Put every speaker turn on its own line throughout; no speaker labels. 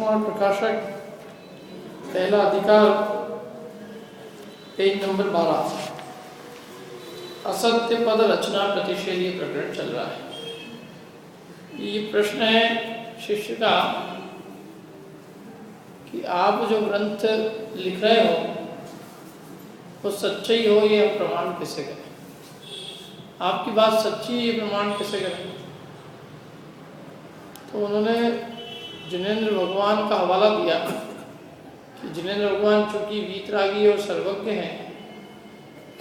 कुमार प्रकाशक, पहला अधिकार, पेज नंबर 12। असत्य पद रचना प्रतिषेधीय प्रकरण चल रहा है। ये प्रश्न है शिष्य का कि आप जो ग्रंथ लिख रहे हो वो सच्चे ही हो, ये हम प्रमाण कैसे करें? आपकी बात सच्ची, ये प्रमाण कैसे करें? तो उन्होंने जिनेंद्र भगवान का हवाला दिया कि जिनेंद्र भगवान चूंकि वीतरागी और सर्वज्ञ हैं,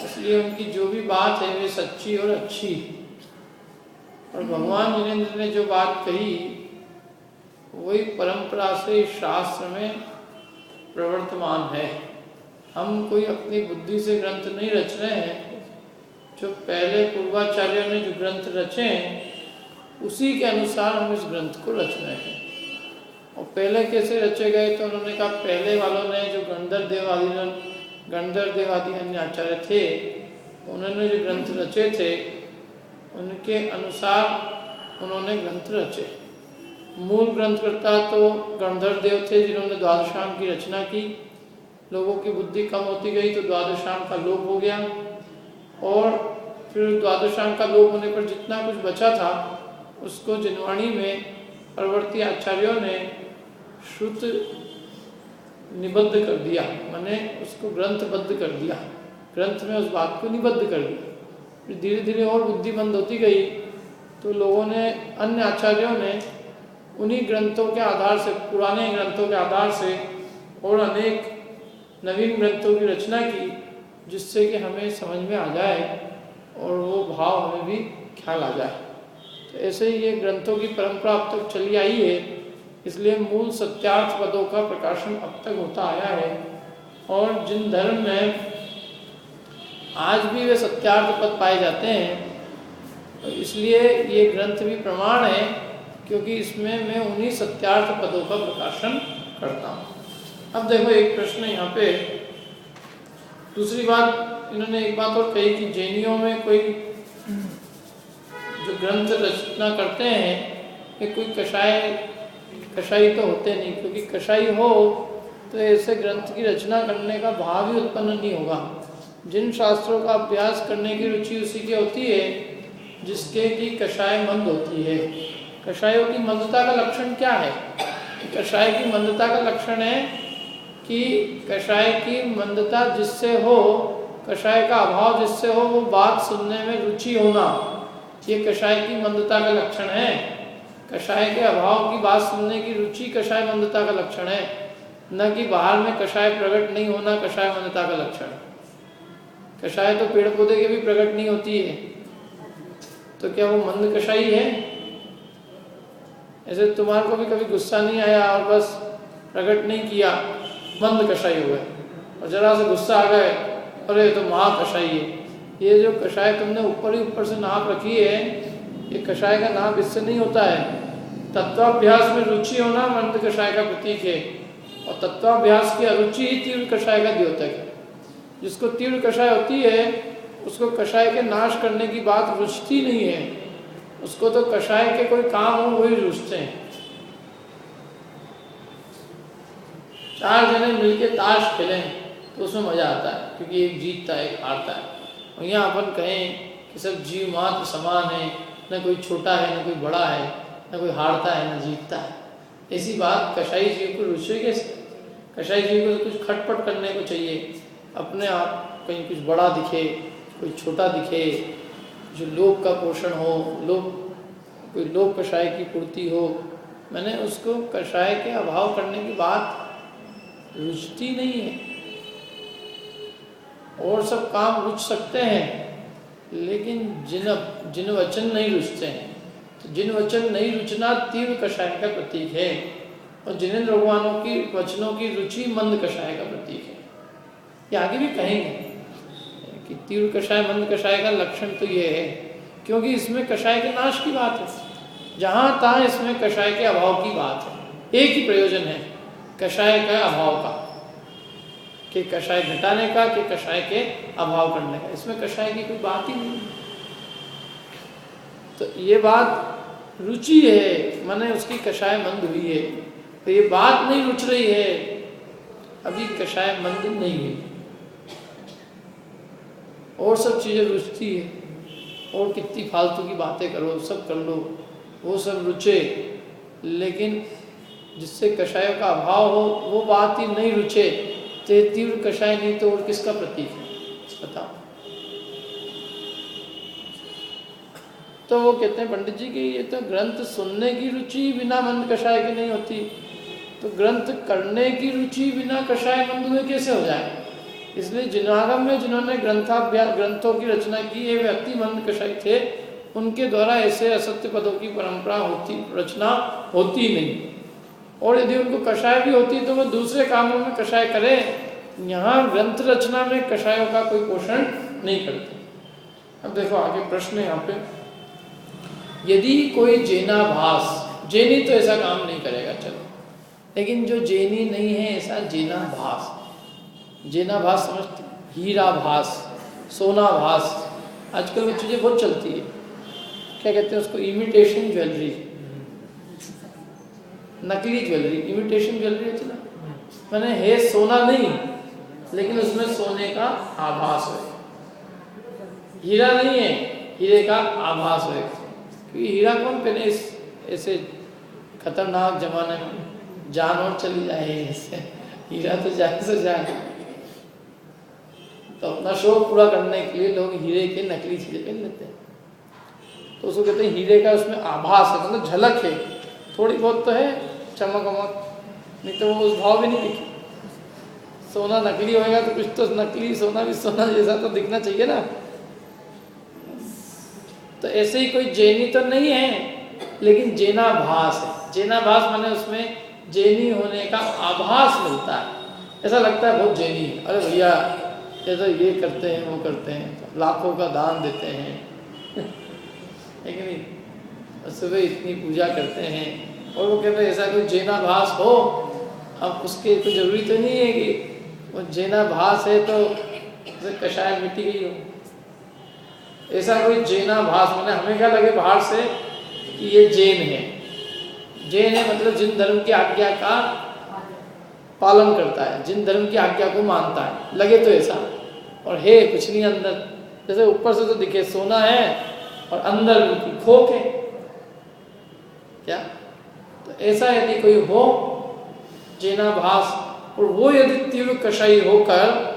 इसलिए उनकी जो भी बात है वे सच्ची और अच्छी। और भगवान जिनेंद्र ने जो बात कही वही परंपरा से शास्त्र में प्रवर्तमान है। हम कोई अपनी बुद्धि से ग्रंथ नहीं रच रहे हैं। जो पहले पूर्वाचार्यों ने जो ग्रंथ रचे हैं उसी के अनुसार हम इस ग्रंथ को रच रहे हैं। और पहले कैसे रचे गए, तो उन्होंने कहा पहले वालों ने जो गंधर्व देवादि अन्य आचार्य थे, उन्होंने जो ग्रंथ रचे थे उनके अनुसार उन्होंने ग्रंथ रचे। मूल ग्रंथकर्ता तो गंधर्व देव थे जिन्होंने द्वादशांग की रचना की। लोगों की बुद्धि कम होती गई तो द्वादशांग का लोप हो गया, और फिर द्वादशांग का लोप होने पर जितना कुछ बचा था उसको जिनवाणी में परवर्ती आचार्यों ने श्रुत निबद्ध कर दिया, माने उसको ग्रंथबद्ध कर दिया, ग्रंथ में उस बात को निबद्ध कर दिया। फिर धीरे धीरे और बुद्धिमंद होती गई तो लोगों ने, अन्य आचार्यों ने उन्हीं ग्रंथों के आधार से, पुराने ग्रंथों के आधार से और अनेक नवीन ग्रंथों की रचना की, जिससे कि हमें समझ में आ जाए और वो भाव हमें भी ख्याल आ जाए। तो ऐसे ही ये ग्रंथों की परंपरा अब तक चली आई है, इसलिए मूल सत्यार्थ पदों का प्रकाशन अब तक होता आया है। और जिन धर्म में आज भी वे सत्यार्थ पद पाए जाते हैं, तो इसलिए ये ग्रंथ भी प्रमाण है, क्योंकि इसमें मैं उन्हीं सत्यार्थ पदों का प्रकाशन करता हूँ। अब देखो एक प्रश्न यहाँ पे, दूसरी बात इन्होंने एक बात और कही कि जैनियों में कोई जो ग्रंथ रचना करते हैं ये कोई कषाई तो होते नहीं, क्योंकि कषाई हो तो ऐसे ग्रंथ की रचना करने का भाव ही उत्पन्न नहीं होगा। जिन शास्त्रों का अभ्यास करने की रुचि उसी की होती है जिसके की कषाय मंद होती है। कषायों की मंदता का लक्षण क्या है? कषाय की मंदता का लक्षण है कि कषाय की मंदता जिससे हो, कषाय का अभाव जिससे हो, वो बात सुनने में रुचि होना, ये कषाय की मंदता का लक्षण है। कषाय के अभाव की बात सुनने की रुचि कषाय मंदता का लक्षण है, न कि बाहर में कषाय प्रकट नहीं होना कषाय मंदता का लक्षण। कषाय तो पेड़ पौधे के भी प्रकट नहीं होती है, तो क्या वो मंद कषाई है? ऐसे तुम्हारे को भी कभी गुस्सा नहीं आया और बस प्रकट नहीं किया, मंद कषाई हो गए। और जरा से गुस्सा आ गए, अरे तो महाकषाई है। ये जो कषाय तुमने ऊपर ही ऊपर से नाप रखी है, ये कषाय का नाप इससे नहीं होता है। तत्वाभ्यास में रुचि होना मंद कषाय का प्रतीक है, और तत्वाभ्यास की अरुचि ही तीव्र कषाय का द्योतक है। जिसको तीव्र कषाय होती है उसको कषाय के नाश करने की बात रुचती नहीं है, उसको तो कषाय के कोई काम हो वही रुचते हैं। चार जने मिलके ताश खेलें तो उसमें मजा आता है, क्योंकि एक जीतता है एक हारता है। और यहाँ अपन कहें कि सब जीव मात्र समान है, न कोई छोटा है न कोई बड़ा है, न कोई हारता है न जीतता है, ऐसी बात कषाई जीव को रुचि कैसे? कषाई जीव को तो कुछ खटपट करने को चाहिए, अपने आप कहीं कुछ बड़ा दिखे, कोई छोटा दिखे, जो लोभ का पोषण हो, कोई लोभ कषाय की पूर्ति हो। मैंने उसको कषाय के अभाव करने की बात रुचती नहीं है। और सब काम रुच सकते हैं, लेकिन जिन वचन नहीं रुचते हैं। तो जिन वचन नहीं रुचना तीव्र कषाय का प्रतीक है, और जिनेंद्र भगवानों की वचनों की रुचि मंद कषाय का प्रतीक है। ये आगे भी कहेंगे कि तीव्र कषाय मंद कषाय का लक्षण तो ये है, क्योंकि इसमें कषाय के नाश की बात है, जहाँ तहाँ इसमें कषाय के अभाव की बात है। एक ही प्रयोजन है कषाय का अभाव का, कि कषाय घटाने का, कि कषाय के अभाव करने का। इसमें कषाय की कोई बात ही नहीं। तो ये बात रुचि है, माने उसकी कषाय मंद हुई है। तो ये बात नहीं रुच रही है, अभी कषाय मंद नहीं हुई, और सब चीज़ें रुचती है, और कितनी फालतू की बातें करो, सब कर लो, वो सब रुचे, लेकिन जिससे कषायों का अभाव हो वो बात ही नहीं रुचे, तो तीव्र कषाय नहीं तो और किसका प्रतीक है बताओ। तो वो कहते हैं पंडित जी कि ये तो ग्रंथ सुनने की रुचि बिना मंद कषाय की नहीं होती, तो ग्रंथ करने की रुचि बिना कषाय मंद हुए कैसे हो जाए। इसलिए जिनागम में जिन्होंने ग्रंथों की रचना की ये व्यक्ति मंद कषाय थे, उनके द्वारा ऐसे असत्य पदों की परंपरा रचना होती नहीं, और यदि उनको कषाय भी होती तो वो दूसरे कामों में कषाय करें, यहाँ ग्रंथ रचना में कषायों का कोई पोषण नहीं करते। अब देखो आगे प्रश्न है यहाँ पे, यदि कोई जेनाभास, जेनी तो ऐसा काम नहीं करेगा चलो, लेकिन जो जेनी नहीं है ऐसा जेनाभास, जेनाभास समझते, हीराभास, सोनाभास, आजकल वो चीज़ें बहुत चलती है, क्या कहते हैं उसको, इमिटेशन ज्वेलरी, नकली ज्वेलरी, इमिटेशन ज्वेलरी होती ना, मैंने है सोना नहीं लेकिन उसमें सोने का आभास है, हीरा नहीं है हीरे का आभास है, क्योंकि हीरा कौन पहने इस ऐसे खतरनाक जमाने में, जान और चली जाए इससे, हीरा तो जाए से जाए, तो अपना शौक पूरा करने के लिए लोग हीरे के नकली चीजें पहन लेते हैं, तो उसको कहते हैं हीरे का उसमें आभास है, मतलब झलक है, थोड़ी बहुत तो है चमक वमक, नहीं तो वो उस भाव भी नहीं दिखे। सोना नकली होएगा तो कुछ तो नकली सोना भी सोना जैसा तो दिखना चाहिए ना। तो ऐसे ही कोई जैनी तो नहीं है, लेकिन जेनाभास है, जेनाभास माने उसमें जैनी होने का आभास मिलता है, ऐसा लगता है बहुत जैनी है, अरे भैया ये तो ये करते हैं वो करते हैं, लाखों का दान देते हैं लेकिन नहीं, सुबह इतनी पूजा करते हैं, और वो कहते हैं ऐसा कोई जेनाभास हो, अब उसके तो जरूरी तो नहीं है कि वो जेनाभास है तो कषाय मिट्टी गई हो, ऐसा कोई जेनाभास माने हमें क्या लगे बाहर से कि ये जैन है, जैन है मतलब जिन धर्म की आज्ञा का पालन करता है, जिन धर्म की आज्ञा को मानता है, लगे तो ऐसा, और है कुछ नहीं अंदर, जैसे ऊपर से तो दिखे सोना है और अंदर बिल्कुल खोक है क्या। तो ऐसा यदि कोई हो जेनाभास, और वो यदि तीव्र कषाई होकर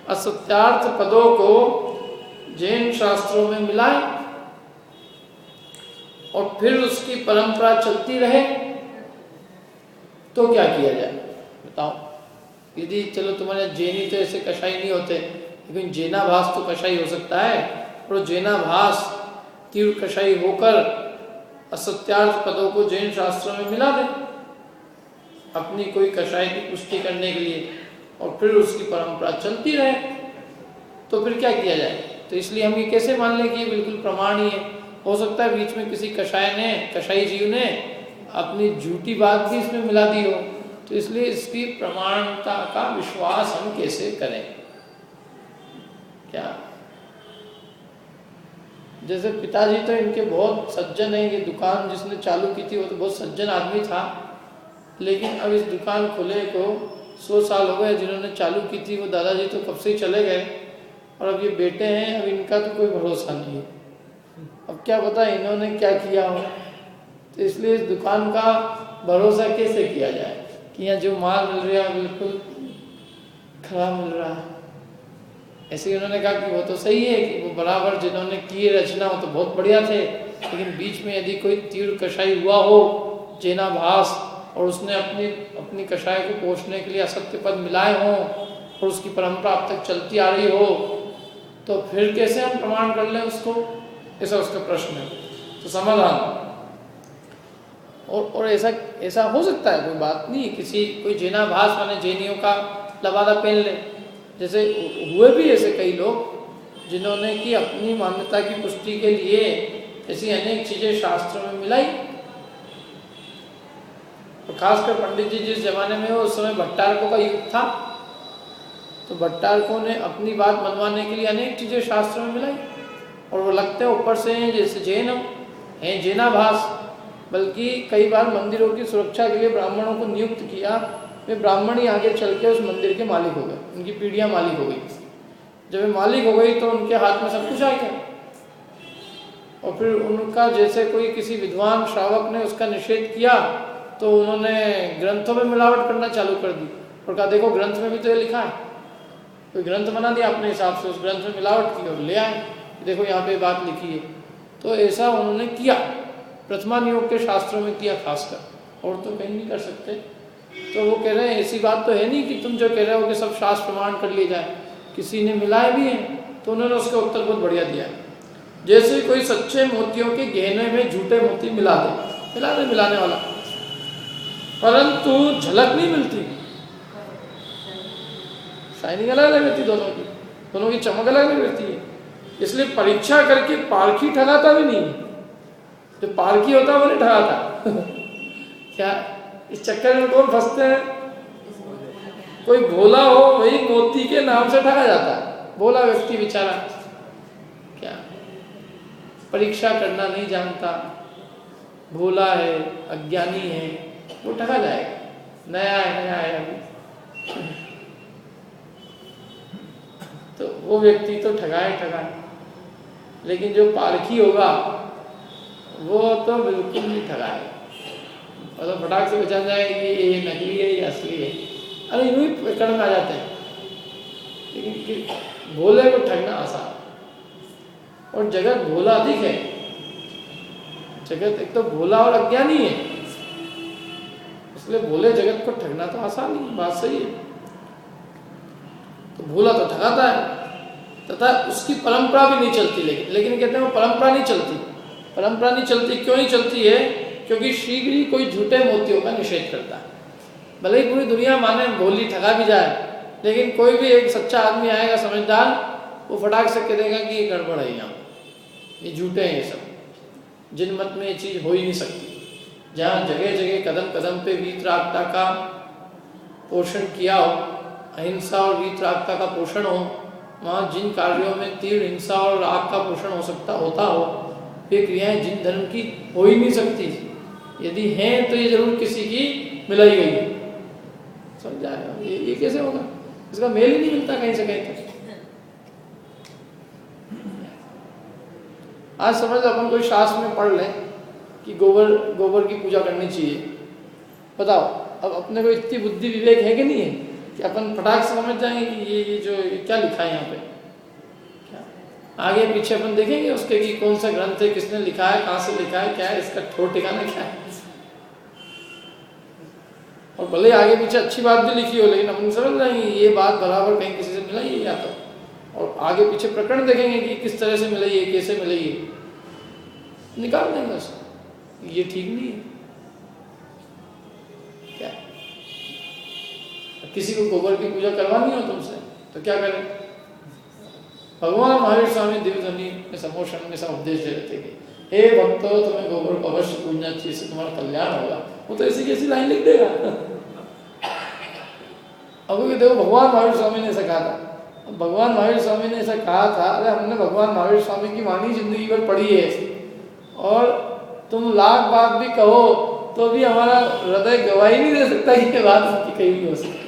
असत्यार्थ पदों को जैन शास्त्रों में मिलाए और फिर उसकी परंपरा चलती रहे, तो क्या किया जाए बताओ। यदि चलो तुम्हारे जैनी तो ऐसे कषाई नहीं होते, लेकिन जेनाभास तो कषाई हो सकता है, और जेनाभास तीव्र कषाई होकर असत्यार्थ पदों को जैन शास्त्रों में मिला दे अपनी कोई कषाय की पुष्टि करने के लिए, और फिर उसकी परंपरा चलती रहे, तो फिर क्या किया जाए। तो इसलिए हम ये कैसे मान लें कि ये बिल्कुल प्रमाण ही है। हो सकता है बीच में किसी कषाई जीव ने अपनी झूठी बात भी इसमें मिला दी हो, तो इसलिए इसकी प्रमाणता का विश्वास हम कैसे करें क्या। जैसे पिताजी तो इनके बहुत सज्जन हैं, ये दुकान जिसने चालू की थी वो तो बहुत सज्जन आदमी था, लेकिन अब इस दुकान खुले को 100 साल हो गए, जिन्होंने चालू की थी वो दादाजी तो कब से ही चले गए, और अब ये बेटे हैं, अब इनका तो कोई भरोसा नहीं है, अब क्या पता इन्होंने क्या किया हो। तो इसलिए इस दुकान का भरोसा कैसे किया जाए कि यहाँ जो माल मिल रहा है बिल्कुल खराब मिल रहा है। ऐसे ही उन्होंने कहा कि वो तो सही है कि वो बराबर जिन्होंने की रचना वो तो बहुत बढ़िया थे, लेकिन बीच में यदि कोई तीव्र कषाई हुआ हो जेनाभास, और उसने अपनी कषाय को पोषने के लिए असत्य पद मिलाए हों और उसकी परंपरा अब तक चलती आ रही हो, तो फिर कैसे हम प्रमाण कर लें उसको, ऐसा उसका प्रश्न है। तो समाधान, और ऐसा हो सकता है, कोई बात नहीं, कोई जेनाभास माने जैनियों का लबादा पहन ले, जैसे हुए भी ऐसे कई लोग जिन्होंने कि अपनी मान्यता की पुष्टि के लिए ऐसी अनेक चीजें शास्त्रों में मिलाई। और खासकर पंडित जी जिस जमाने में हो उस समय भट्टारकों का युग था, तो भट्टारकों ने अपनी बात मनवाने के लिए अनेक चीजें शास्त्रों में मिलाई, और वो लगते हैं ऊपर से हैं जैसे जैन हैं जेनाभास, बल्कि कई बार मंदिरों की सुरक्षा के लिए ब्राह्मणों को नियुक्त किया, वे ब्राह्मण ही आगे चल के उस मंदिर के मालिक हो गए, उनकी पीढ़ियाँ मालिक हो गई। जब वे मालिक हो गई तो उनके हाथ में सब कुछ आ गया, और फिर उनका जैसे कोई किसी विद्वान श्रावक ने उसका निषेध किया तो उन्होंने ग्रंथों में मिलावट करना चालू कर दी और कहा देखो ग्रंथ में भी तो ये लिखा है। कोई ग्रंथ बना दिया अपने हिसाब से, उस ग्रंथ में मिलावट की और ले आए, देखो यहाँ पे बात लिखी है। तो ऐसा उन्होंने किया, प्रथमा नियोग के शास्त्रों में किया खासकर, और तो कहीं नहीं कर सकते। तो वो कह रहे हैं ऐसी बात तो है नहीं कि तुम जो कह रहे हो कि सब शास्त्र प्रमाण कर लिए जाए, किसी ने मिलाए भी हैं। तो उन्होंने उसका उत्तर बहुत बढ़िया दिया, जैसे कोई सच्चे मोतियों के गहने में झूठे मोती मिला दे, मिलाने वाला, परंतु झलक नहीं मिलती, शाइनिंग अलग अलग रहती दोनों की चमक अलग अलग रहती है। इसलिए परीक्षा करके पारखी ठगाता भी नहीं, जो पारखी होता है वो नहीं ठगाता। क्या इस चक्कर में कौन फंसते हैं? कोई भोला हो वही मोती के नाम से ठगा जाता है, भोला व्यक्ति बेचारा क्या परीक्षा करना नहीं जानता, भोला है, अज्ञानी है, वो ठगा जाएगा। नया है अभी, तो वो व्यक्ति तो ठगाए, लेकिन जो पारखी होगा वो तो बिल्कुल नहीं ठगाएगा, मतलब फटाक से पहचान जाएगा कि ये नकली है, ये असली है। अरे यूँ ही पकड़ में आ जाते हैं। लेकिन भोले को ठगना आसान, और जगत भोला अधिक है। जगत एक तो भोला और अज्ञानी है, इसलिए भोले जगत को ठगना तो आसान ही, बात सही है। तो भोला तो ठगाता है, तथा उसकी परंपरा भी नहीं चलती। लेकिन कहते हैं वो परंपरा नहीं चलती। क्यों नहीं चलती है? क्योंकि शीघ्र ही कोई झूठे मोतियों का निषेध करता है। भले ही पूरी दुनिया माने भोली ठगा भी जाए, लेकिन कोई भी एक सच्चा आदमी आएगा समझदार, वो फटाक से कह देगा कि ये गड़बड़ है, यहाँ ये झूठे हैं, ये सब जिन मत में ये चीज़ हो ही नहीं सकती। जहाँ जगह जगह कदम कदम पे वीतरागता का पोषण किया हो, अहिंसा और वीतरागता का पोषण हो, वहाँ जिन कार्यों में तीव्र हिंसा और राग का पोषण होता हो, वे क्रियाएं जिन धर्म की हो ही नहीं सकती। यदि हैं तो ये जरूर किसी की मिलाई गई है, समझ आएगा। ये कैसे होगा? इसका मेल ही नहीं मिलता कहीं से कहीं तक। आज समझ लो अपन कोई शास्त्र में पढ़ लें कि गोबर की पूजा करनी चाहिए, बताओ अब अपने को इतनी बुद्धि विवेक है कि नहीं है कि अपन फटाक से समझ जाएंगे कि ये जो क्या लिखा है यहाँ पे, क्या आगे पीछे अपन देखेंगे उसके कि कौन सा ग्रंथ है, किसने लिखा है, कहाँ से लिखा है, क्या है इसका ठोर ठिकाना क्या है। और भले आगे पीछे अच्छी बात भी लिखी हो, लेकिन अपन समझ जाएंगे ये बात बराबर कहीं किसी से मिलाई है या तो, और आगे पीछे प्रकरण देखेंगे कि किस तरह से मिलाई है, कैसे मिलाई है, निकाल देंगे उसको, ये ठीक नहीं है। क्या किसी को गोबर की पूजा करवानी हो तुमसे तो क्या करें? भगवान महावीर स्वामी दिव्य ध्वनि में समोषण में सब उपदेश दे रहे थे कि हे भक्तों, तुम्हें गोबर को अवश्य पूजना चाहिए, इससे तुम्हारा कल्याण होगा। वो तो ऐसी कैसी लाइन लिख देगा। अब देखो भगवान महावीर स्वामी ने ऐसा कहा था, भगवान महावीर स्वामी ने ऐसा कहा था, अरे हमने भगवान महावीर स्वामी की वाणी जिंदगी भर पढ़ी है, और तुम लाख बात भी कहो तो भी हमारा हृदय गवाही नहीं दे सकता कि ये बात उनकी कहीं भी हो सकती।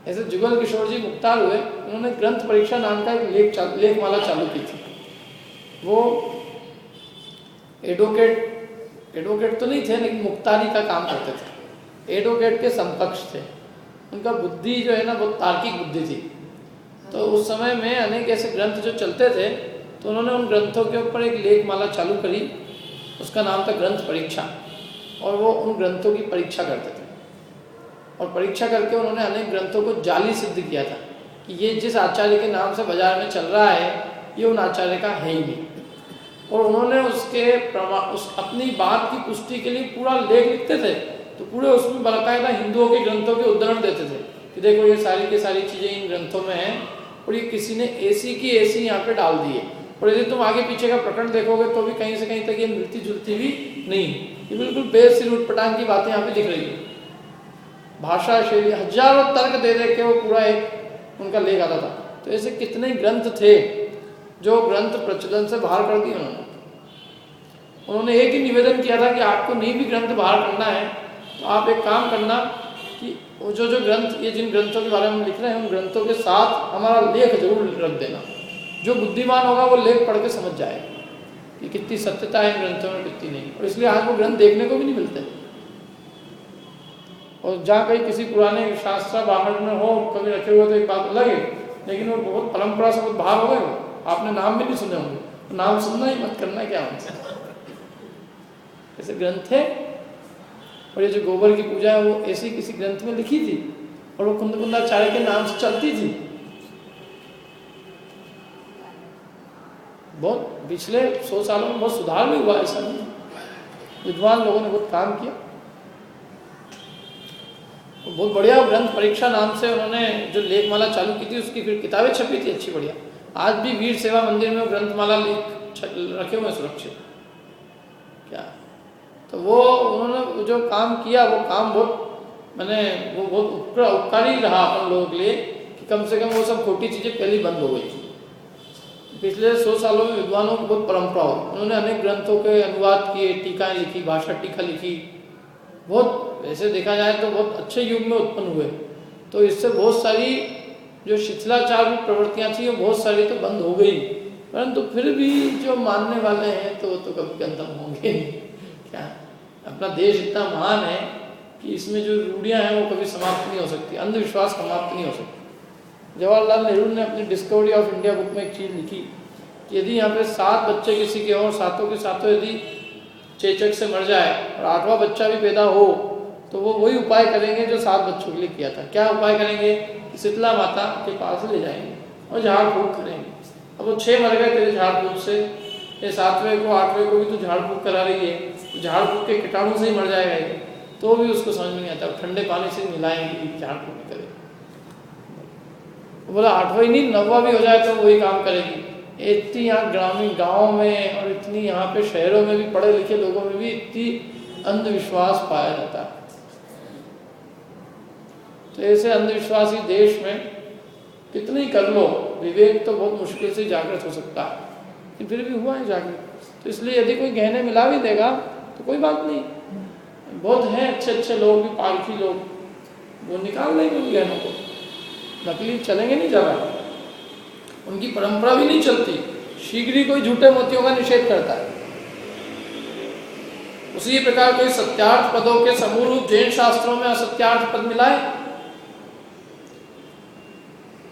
ऐसे जुगल किशोर जी मुक्तार हुए, उन्होंने ग्रंथ परीक्षा नाम का एक लेखमाला चालू की थी। वो एडवोकेट तो नहीं थे, लेकिन मुक्तारी का काम करते थे, एडवोकेट के समकक्ष थे। उनका बुद्धि जो है ना बहुत तार्किक बुद्धि थी। तो उस समय में अनेक ऐसे ग्रंथ जो चलते थे, तो उन्होंने उन ग्रंथों के ऊपर एक लेखमाला चालू करी, उसका नाम था ग्रंथ परीक्षा। और वो उन ग्रंथों की परीक्षा करते थे, और परीक्षा करके उन्होंने अनेक ग्रंथों को जाली सिद्ध किया था कि ये जिस आचार्य के नाम से बाजार में चल रहा है ये उन आचार्य का है ही नहीं। और उन्होंने अपनी बात की पुष्टि के लिए पूरा लेख लिखते थे, तो पूरे उसमें बाकायदा हिंदुओं के ग्रंथों के उद्धरण देते थे कि देखो ये सारी की सारी चीज़ें इन ग्रंथों में हैं, और ये किसी ने ऐसी की ऐसी यहाँ पे डाल दी है। और यदि तुम आगे पीछे का प्रकरण देखोगे तो भी कहीं से कहीं तक ये मिलती जुलती भी नहीं, ये बिल्कुल बेसिर उटपटांग की बातें यहाँ पे दिख रही है। भाषा शैली हजारों तर्क दे के वो पूरा एक उनका लेख आता था। तो ऐसे कितने ग्रंथ थे जो ग्रंथ प्रचलन से बाहर कर दिए उन्होंने। उन्होंने एक ही निवेदन किया था कि आपको नहीं भी ग्रंथ बाहर करना है तो आप एक काम करना कि वो जो ग्रंथ, ये जिन ग्रंथों के बारे में लिख रहे हैं उन ग्रंथों के साथ हमारा लेख जरूर रख देना। जो बुद्धिमान होगा वो लेख पढ़ के समझ जाएगा कि कितनी सत्यता है इन ग्रंथों में, कितनी नहीं। और इसलिए आज वो ग्रंथ देखने को भी नहीं मिलते। और जहाँ कहीं किसी पुराने शास्त्र बाहर में हो कभी रखे हुए तो एक बात अलग है, लेकिन वो बहुत परंपरा से बहुत बाहर हो गए। आपने नाम भी नहीं सुने होंगे, तो नाम सुनना ही मत करना, क्या होता ऐसे ग्रंथ है। और ये जो गोबर की पूजा है वो ऐसी किसी ग्रंथ में लिखी थी और वो कुंदकुंदाचार्य के नाम से चलती थी। बहुत पिछले 100 सालों में बहुत सुधार भी हुआ, ऐसा नहीं। विद्वान लोगों ने बहुत काम किया। बहुत बढ़िया ग्रंथ परीक्षा नाम से उन्होंने जो लेखमाला चालू की थी, उसकी फिर किताबें छपी थी अच्छी बढ़िया। आज भी वीर सेवा मंदिर में ग्रंथमाला लेख रखे हुए सुरक्षित। क्या तो वो उन्होंने जो काम किया वो काम बहुत मैंने वो बहुत उपकारी रहा अपन लोगों के लिए कि कम से कम वो सब खोटी चीज़ें पहले बंद हो गई थी। पिछले 100 सालों में विद्वानों की बहुत परंपरा हुई। उन्होंने अनेक ग्रंथों के अनुवाद किए, टीकाएँ लिखी, भाषा टीका लिखी। बहुत वैसे देखा जाए तो बहुत अच्छे युग में उत्पन्न हुए। तो इससे बहुत सारी जो शिथिलाचार की प्रवृत्तियाँ थी वो बहुत सारी तो बंद हो गई, परंतु फिर भी जो मानने वाले हैं तो वो तो कभी अंतम होंगे नहीं। क्या अपना देश इतना महान है कि इसमें जो रूढ़ियाँ हैं वो कभी समाप्त नहीं हो सकती, अंधविश्वास समाप्त नहीं हो सकती। जवाहरलाल नेहरू ने अपनी डिस्कवरी ऑफ इंडिया बुक में एक चीज़ लिखी कि यदि यहाँ पे 7 बच्चे किसी के और सातों के सातों यदि चेचक से मर जाए और 8वां बच्चा भी पैदा हो तो वो वही उपाय करेंगे जो 7 बच्चों के लिए किया था। क्या उपाय करेंगे? शीतला माता के पास ले जाएंगे और झाड़ फूक करेंगे। अब वो 6 मर गए तेरे झाड़ फूक से, ये 7वें को 8वें को भी तो झाड़ फूक करा रही है, तो झाड़ फूक के कीटाणु से ही मर जाएगा ये, तो भी उसको समझ में नहीं आता। ठंडे पानी से मिलाएंगे, झाड़ फूक करेंगे। बोला 8वां ही नहीं 9वां भी हो जाए तो वही काम करेगी। इतनी यहाँ ग्रामीण गाँव में और इतनी यहाँ पे शहरों में भी पढ़े लिखे लोगों में भी इतनी अंधविश्वास पाया जाता है। तो ऐसे अंधविश्वासी देश में कितने ही कर लो, विवेक तो बहुत मुश्किल से जागृत हो सकता है, लेकिन फिर भी हुआ है जागृत। तो इसलिए यदि कोई गहने मिला भी देगा तो कोई बात नहीं। बहुत हैं अच्छे अच्छे लोग भी, पारखी लोग, वो निकाल लेंगे उन गहनों को, नकली चलेंगे नहीं ज़्यादा, उनकी परंपरा भी नहीं चलती। शीघ्र ही कोई झूठे मोतियों का निषेध करता है। उसी प्रकार कोई सत्यार्थ पदों के समूह रूप जैन शास्त्रों में असत्यार्थ पद मिलाए,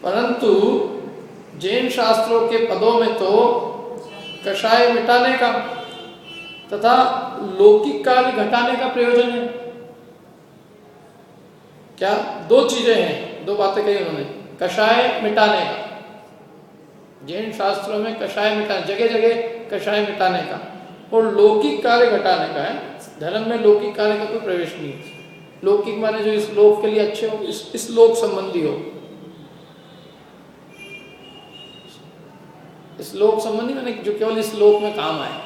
परंतु जैन शास्त्रों के पदों में तो कषाय मिटाने का तथा लौकिक कार्य घटाने का प्रयोजन है। क्या 2 चीजें हैं, 2 बातें कही उन्होंने। कषाय मिटाने का, जैन शास्त्रों में कषाय मिटाने, जगह जगह कषाय मिटाने का, और लौकिक कार्य घटाने का है। धर्म में लौकिक कार्य का कोई प्रवेश नहीं है। लौकिक माने जो इस लोक के लिए अच्छे हो, इस लोक संबंधी हो। इस लोक संबंधी माने जो केवल इस लोक में काम आए,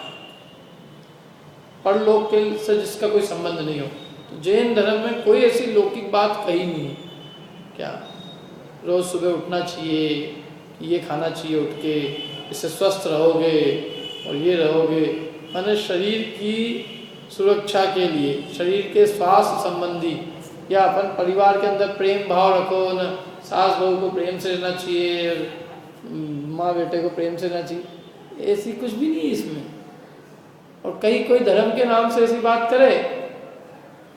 परलोक के से जिसका कोई संबंध नहीं हो। तो जैन धर्म में कोई ऐसी लौकिक बात कही नहीं है। क्या रोज सुबह उठना चाहिए, ये खाना चाहिए उठ के, इससे स्वस्थ रहोगे और ये रहोगे, माने शरीर की सुरक्षा के लिए, शरीर के स्वास्थ्य संबंधी, या अपन परिवार के अंदर प्रेम भाव रखो न, सास बहू को प्रेम से रहना चाहिए, माँ बेटे को प्रेम से रहना चाहिए, ऐसी कुछ भी नहीं है इसमें। और कहीं कोई धर्म के नाम से ऐसी बात करे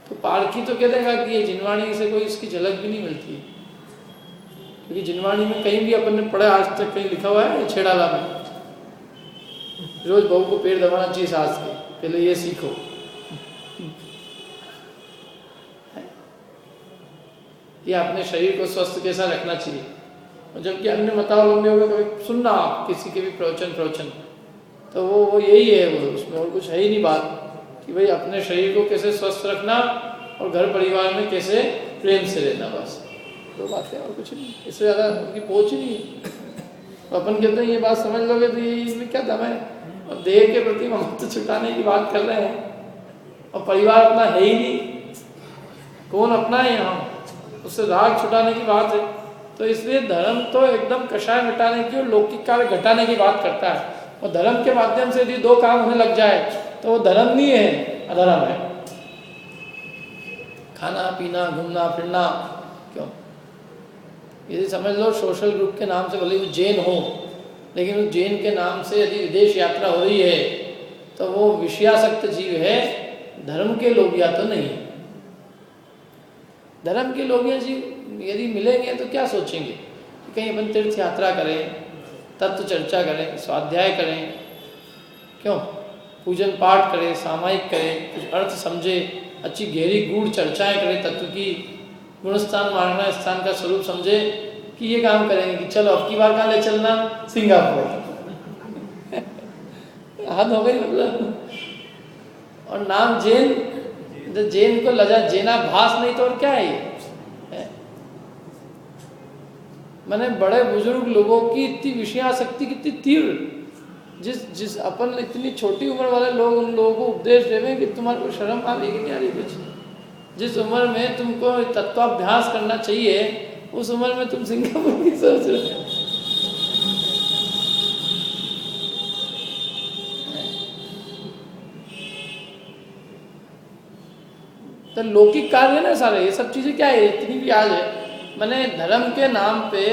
तो पारखी तो कह देगा कि ये जिनवाणी से कोई इसकी झलक भी नहीं मिलती, क्योंकि जिनवाणी में कहीं भी अपन ने पढ़ा आज तक कहीं लिखा हुआ है छेड़ाला में रोज बहू को पैर दबाना चाहिए सास के, पहले ये सीखो। ये अपने शरीर को स्वस्थ कैसा रखना चाहिए। और जबकि अन्य मतावलंबियों में कभी सुनना आप किसी के भी प्रवचन तो वो यही है, वो उसमें और कुछ है ही नहीं बात कि भाई अपने शरीर को कैसे स्वस्थ रखना और घर परिवार में कैसे प्रेम से रहना, बस 2 बातें और कुछ नहीं, इससे ज़्यादा उनकी पहुँच ही नहीं है। तो अपन कहते हैं ये बात समझ लोगे तो ये इसमें क्या दम है। और देह के प्रति ममत्व छुटाने की बात कर रहे हैं और परिवार अपना है ही नहीं, कौन अपना है यहाँ, उससे राग छुटाने की बात है। तो इसलिए धर्म तो एकदम कषाय मिटाने की और लौकिक कार्य घटाने की बात करता है। और धर्म के माध्यम से यदि 2 काम होने लग जाए तो वो धर्म नहीं है, अधर्म है। खाना पीना घूमना फिरना क्यों, यदि समझ लो सोशल ग्रुप के नाम से भले वो जैन हो, लेकिन उस जैन के नाम से यदि विदेश यात्रा हो रही है तो वो विषयासक्त जीव है, धर्म के लोगिया तो नहीं। धर्म के लोगिया जीव यदि मिलेंगे तो क्या सोचेंगे कि कहीं अपन तीर्थ यात्रा करें, तत्व चर्चा करें, स्वाध्याय करें, क्यों पूजन पाठ करें, सामायिक करें, कुछ अर्थ समझे, अच्छी गहरी गूढ़ चर्चाएं करें, तत्व की गुणस्थान मानना स्थान का स्वरूप समझे, कि ये काम करेंगे कि चलो अब की बार कहाँ ले चलना, सिंगापुर। हद हो गई मतलब। और नाम जैन, जैन को लजा जैना भास नहीं तो और क्या है ये। मैंने बड़े बुजुर्ग लोगों की इतनी विषयासक्ति कितनी तीव्र, जिस अपन इतनी छोटी उम्र वाले लोग उन लोगों को उपदेश देवे कि तुम्हारे को शर्म आ रही है कि नहीं आ रही कुछ। जिस उम्र में तुमको तत्वाभ्यास करना चाहिए उस उम्र में तुम सिंगापुर की सोच रहे हो। तो लौकिक कार्य है ना सारे, ये सब चीजें क्या है, इतनी भी आज है, मैंने धर्म के नाम पे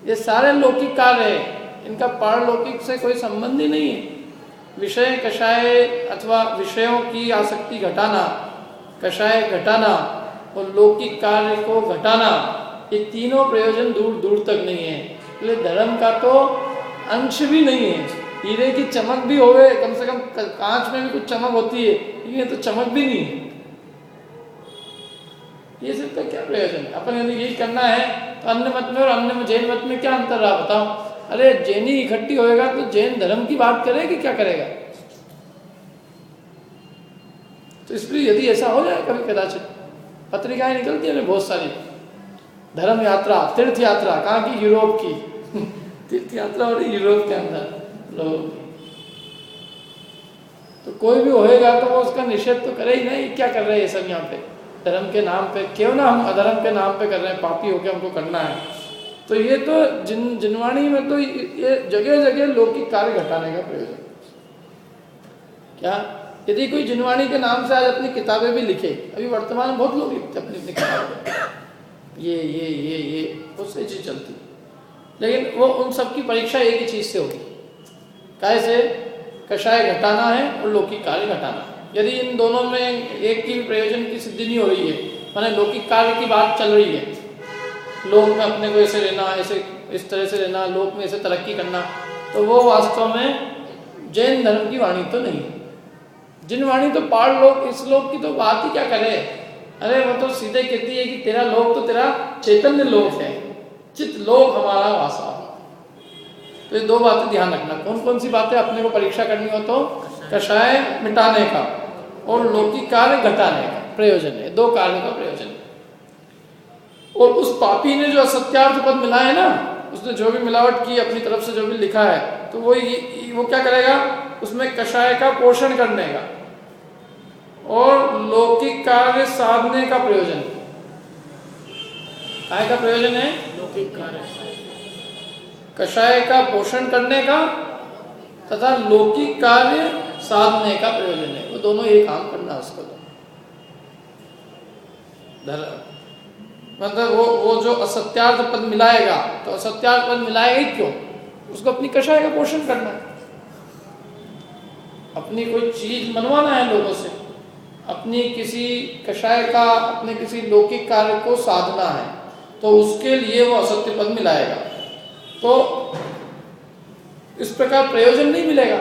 ये सारे लौकिक कार्य है, इनका पारलौकिक से कोई संबंध ही नहीं है। विषय कषाय अथवा विषयों की आसक्ति घटाना, कषाय घटाना और लौकिक कार्य को घटाना, ये तीनों प्रयोजन दूर दूर तक नहीं है। इसलिए धर्म का तो अंश भी नहीं है। हीरे की चमक भी होवे, कम से कम कांच में भी कुछ चमक होती है, ये तो चमक भी नहीं है। ये सब का क्या प्रयोजन है। अपन यदि यही करना है तो अन्य मत में और अन्य जैन मत में क्या अंतर रहा बताओ। अरे जैनी इकट्ठी होएगा तो जैन धर्म की बात करे कि क्या करेगा। तो इसलिए यदि ऐसा हो जाए कभी कदाचित, पत्रिकाएं निकलती है बहुत सारी, धर्म यात्रा, तीर्थ यात्रा, कहाँ की, यूरोप की तीर्थ यात्रा हो रही यूरोप के अंदर लोगों की। तो कोई भी होएगा तो वो उसका निषेध तो करे ही नहीं, क्या कर रहे हैं ये सब यहाँ पे धर्म के नाम पे, क्यों ना हम अधर्म के नाम पे कर रहे हैं, पापी होके हमको करना है। तो ये तो जिनवाणी में तो ये जगह जगह लौकिक कार्य घटाने का प्रयोजन। क्या यदि कोई जिनवाणी के नाम से आज अपनी किताबें भी लिखे, अभी वर्तमान में बहुत लोग लिखते अपनी अपनी किताबें, ये बहुत सही चीज चलती, लेकिन वो उन सब की परीक्षा एक ही चीज से होगी, कैसे कषाय घटाना है और लौकिक कार्य घटाना। यदि इन दोनों में एक की प्रयोजन की सिद्धि नहीं हो रही है, माने लौकिक कार्य की बात चल रही है, लोक में अपने को ऐसे रहना, ऐसे इस तरह से रहना, लोक में ऐसे तरक्की करना, तो वो वास्तव में जैन धर्म की वाणी तो नहीं है। जिन वाणी तो पार लोक, इस लोक की तो बात ही क्या करे। अरे वो तो सीधे कहती है कि तेरा लोक तो तेरा चैतन्य लोक है, चित लोक हमारा वासा। तो ये दो बातें ध्यान रखना, कौन कौन सी बातें अपने को परीक्षा करनी हो तो कषाय मिटाने का और लौकिक कार्य घटाने का प्रयोजन है, दो कार्य का प्रयोजन है। और उस पापी ने जो असत्यार्थ पद मिला है ना, उसने जो भी मिलावट की अपनी तरफ से, जो भी लिखा है, तो वो क्या करेगा, उसमें कषाय का पोषण करने का और लौकिक कार्य साधने का प्रयोजन। काय का प्रयोजन है, लौकिक कार्य, कषाय का पोषण करने का तथा लौकिक कार्य साधने का प्रयोजन है। वो दोनों एक काम करना उसको तो मतलब वो जो असत्यार्थ पद मिलाएगा, तो असत्यार्थ पद मिलाएगा ही क्यों, उसको अपनी कषाय का पोषण करना है, अपनी कोई चीज मनवाना है लोगों से, अपनी किसी कषाय का, अपने किसी लौकिक कार्य को साधना है, तो उसके लिए वो असत्य पद मिलाएगा। तो इस प्रकार प्रयोजन नहीं मिलेगा।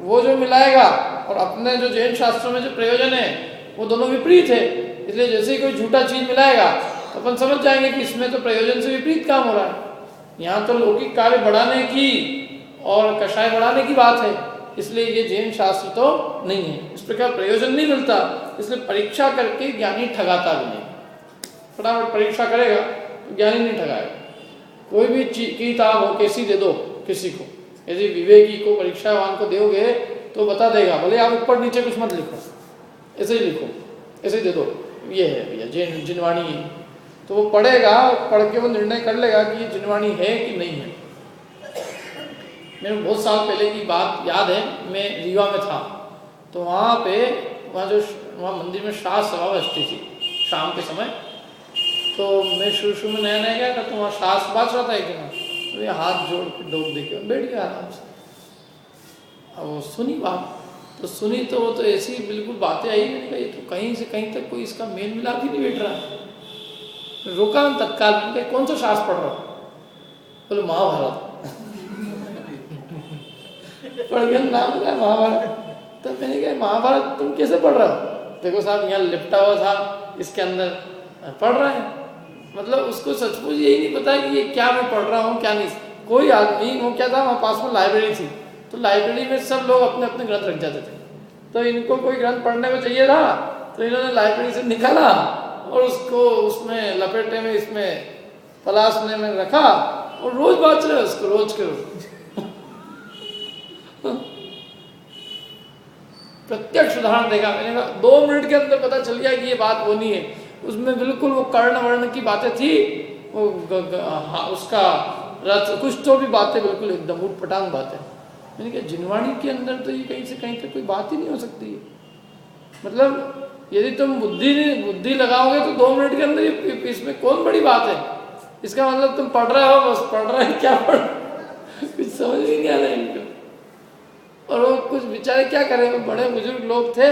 वो जो मिलाएगा और अपने जो जैन शास्त्रों में जो प्रयोजन है वो दोनों विपरीत है। इसलिए जैसे ही कोई झूठा चीज मिलाएगा तो अपन समझ जाएंगे कि इसमें तो प्रयोजन से विपरीत काम हो रहा है। यहाँ तो लौकिक कार्य बढ़ाने की और कषाय बढ़ाने की बात है, इसलिए ये जैन शास्त्र तो नहीं है। इस प्रकार प्रयोजन नहीं मिलता, इसलिए परीक्षा करके ज्ञानी ठगाता भी नहीं। फटाफट परीक्षा करेगा तो ज्ञानी नहीं ठगाएगा। कोई भी किताब हो कैसी दे दो किसी को, यदि विवेकी को, परीक्षावान को दोगे तो बता देगा, भले आप ऊपर नीचे कुछ मत लिखो, ऐसे ही लिखो, ऐसे ही दे दो, ये है भैया जैन जिनवाणी है, तो वो पढ़ेगा, पढ़ के वो निर्णय कर लेगा कि ये जिनवाणी है कि नहीं है। मेरे बहुत साल पहले की बात याद है, मैं रीवा में था, तो वहाँ मंदिर में शाह सभा बजती थी शाम के समय। तो मैं शुरू में नया गया था, तो वहाँ शाह बाज रहा था एक दिन, तो ये हाथ जोड़ के डोक दे के बैठ गया आराम से। अब वो सुनी बात, तो सुनी तो वो तो ऐसी बिल्कुल बातें आई, मैंने कहा ये तो कहीं से कहीं तक कोई इसका मेल मिलाप ही नहीं बैठ रहा। रोका तत्काल, मैंने कहा कौन सा शास्त्र पढ़ रहा हो? बोले महाभारत। पढ़ गया, नाम लिया महाभारत। तो मैंने कहा महाभारत तुम कैसे पढ़ रहे हो? देखो साहब यहाँ लिपटा हुआ था इसके अंदर, पढ़ रहे हैं। मतलब उसको सचमुच यही नहीं पता कि ये क्या मैं पढ़ रहा हूँ क्या नहीं। कोई आदमी, वो क्या था, वहाँ पास में लाइब्रेरी थी, तो लाइब्रेरी में सब लोग अपने अपने ग्रंथ रख जाते थे। तो इनको कोई ग्रंथ पढ़ने को चाहिए था, तो इन्होंने लाइब्रेरी से निकाला और उसको उसमें लपेटे में, इसमें पलासने में रखा और रोज बात रहे उसको, रोज के रोज। प्रत्यक्ष उदाहरण देखा मैंने, कहा 2 मिनट के अंदर पता चल गया कि ये बात वो नहीं है। उसमें बिल्कुल वो कर्ण वर्ण की बातें थी, वो उसका रथ, कुछ तो भी बातें बिल्कुल एकदम उटपटांग बातें। मैंने कहा जिनवाणी के अंदर तो ये कहीं से कहीं तक कोई बात ही नहीं हो सकती है। मतलब यदि तुम बुद्धि लगाओगे तो 2 मिनट के अंदर इसमें कौन बड़ी बात है? इसका मतलब तुम पढ़ रहे हो, बस पढ़ रहे हैं, क्या पढ़, कुछ समझ ही नहीं आ रहा है इनको। और वो कुछ बेचारे क्या करें, वो बड़े बुजुर्ग लोग थे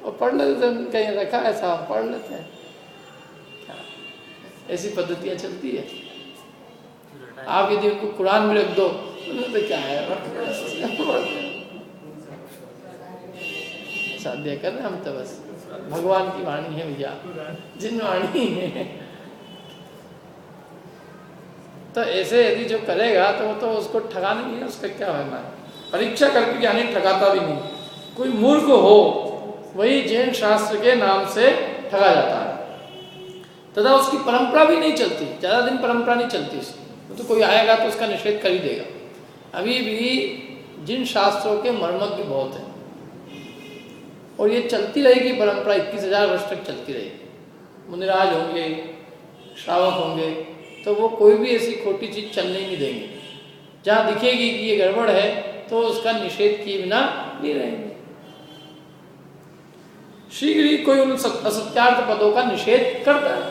और पढ़ लेते थे, कहीं रखा ऐसा पढ़ लेते हैं। ऐसी पद्धतियाँ चलती है। आप यदि उनको कुरान में रख दो तो क्या है, साध्य कर रहे हम तो बस भगवान की वाणी है भैया, जिन वाणी है। तो ऐसे यदि जो करेगा तो वो तो उसको ठगा नहीं है, उसका क्या होना है। परीक्षा करके ज्ञानी ठगाता भी नहीं। कोई मूर्ख हो वही जैन शास्त्र के नाम से ठगा जाता है, तथा उसकी परंपरा भी नहीं चलती, ज़्यादा दिन परंपरा नहीं चलती उसकी। तो कोई आएगा तो उसका निषेध कर ही देगा। अभी भी जिन शास्त्रों के मर्मज्ञ बहुत हैं और ये चलती रहेगी परंपरा, 21,000 वर्ष तक चलती रहेगी। मुनिराज होंगे, श्रावक होंगे, तो वो कोई भी ऐसी खोटी चीज़ चलने नहीं देंगे। जहाँ दिखेगी कि ये गड़बड़ है तो उसका निषेध किए बिना नहीं रहेंगे। शीघ्र ही कोई उन असत्यार्थ पदों का निषेध करता है।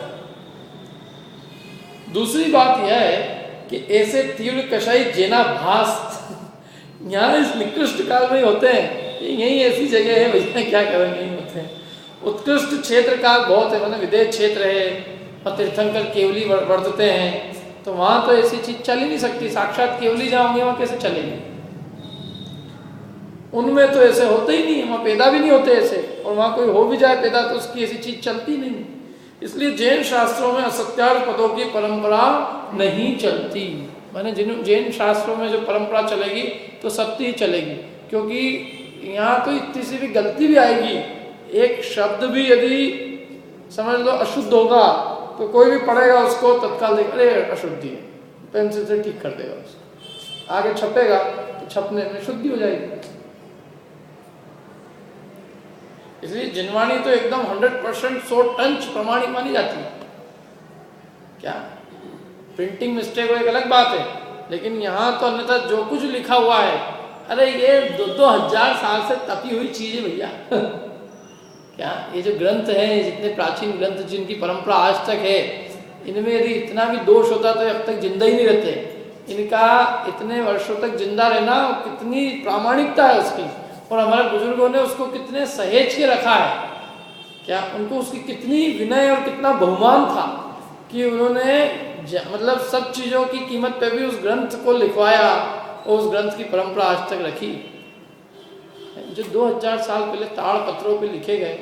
दूसरी बात यह है कि ऐसे तीव्र कषाई जेना भास यहाँ इस निकृष्ट काल में होते हैं। यही ऐसी जगह है भैया, क्या करेंगे, यही होते हैं। उत्कृष्ट क्षेत्र काल बहुत है, मतलब विदेश क्षेत्र है और तीर्थंकर केवली वर्तते हैं, तो वहाँ तो ऐसी चीज चल ही नहीं सकती। साक्षात केवली जाओगे वहाँ कैसे चलेगी? उनमें तो ऐसे होते ही नहीं, वहाँ पैदा भी नहीं होते ऐसे, और वहाँ कोई हो भी जाए पैदा तो उसकी ऐसी चीज चलती नहीं। इसलिए जैन शास्त्रों में असत्यार्थ पदों की परंपरा नहीं चलती। माने जैन शास्त्रों में जो परंपरा चलेगी तो सत्य ही चलेगी, क्योंकि यहाँ तो इतनी सी भी गलती भी आएगी, एक शब्द भी यदि समझ लो अशुद्ध होगा तो कोई भी पढ़ेगा उसको तत्काल देख, अरे अशुद्धि है, पेंसिल से ठीक कर देगा उसको। आगे छपेगा तो छपने में शुद्धि हो जाएगी। इसलिए जिनवाणी तो एकदम 100% 100% प्रमाणिक मानी जाती है। क्या प्रिंटिंग मिस्टेक हो एक अलग बात है, लेकिन यहाँ तो अन्यथा जो कुछ लिखा हुआ है, अरे ये 2,000 साल से तपी हुई चीज है भैया। क्या ये जो ग्रंथ हैं, जितने प्राचीन ग्रंथ जिनकी परंपरा आज तक है, इनमें यदि इतना भी दोष होता तो अब तक जिंदा ही नहीं रहते। इनका इतने वर्षों तक जिंदा रहना, कितनी प्रामाणिकता है उसकी, और हमारे बुजुर्गों ने उसको कितने सहेज के रखा है। क्या उनको उसकी कितनी विनय और कितना बहुमान था कि उन्होंने मतलब सब चीज़ों की कीमत पे भी उस ग्रंथ को लिखवाया और उस ग्रंथ की परंपरा आज तक रखी। जो 2000 साल पहले ताड़ पत्रों पे लिखे गए,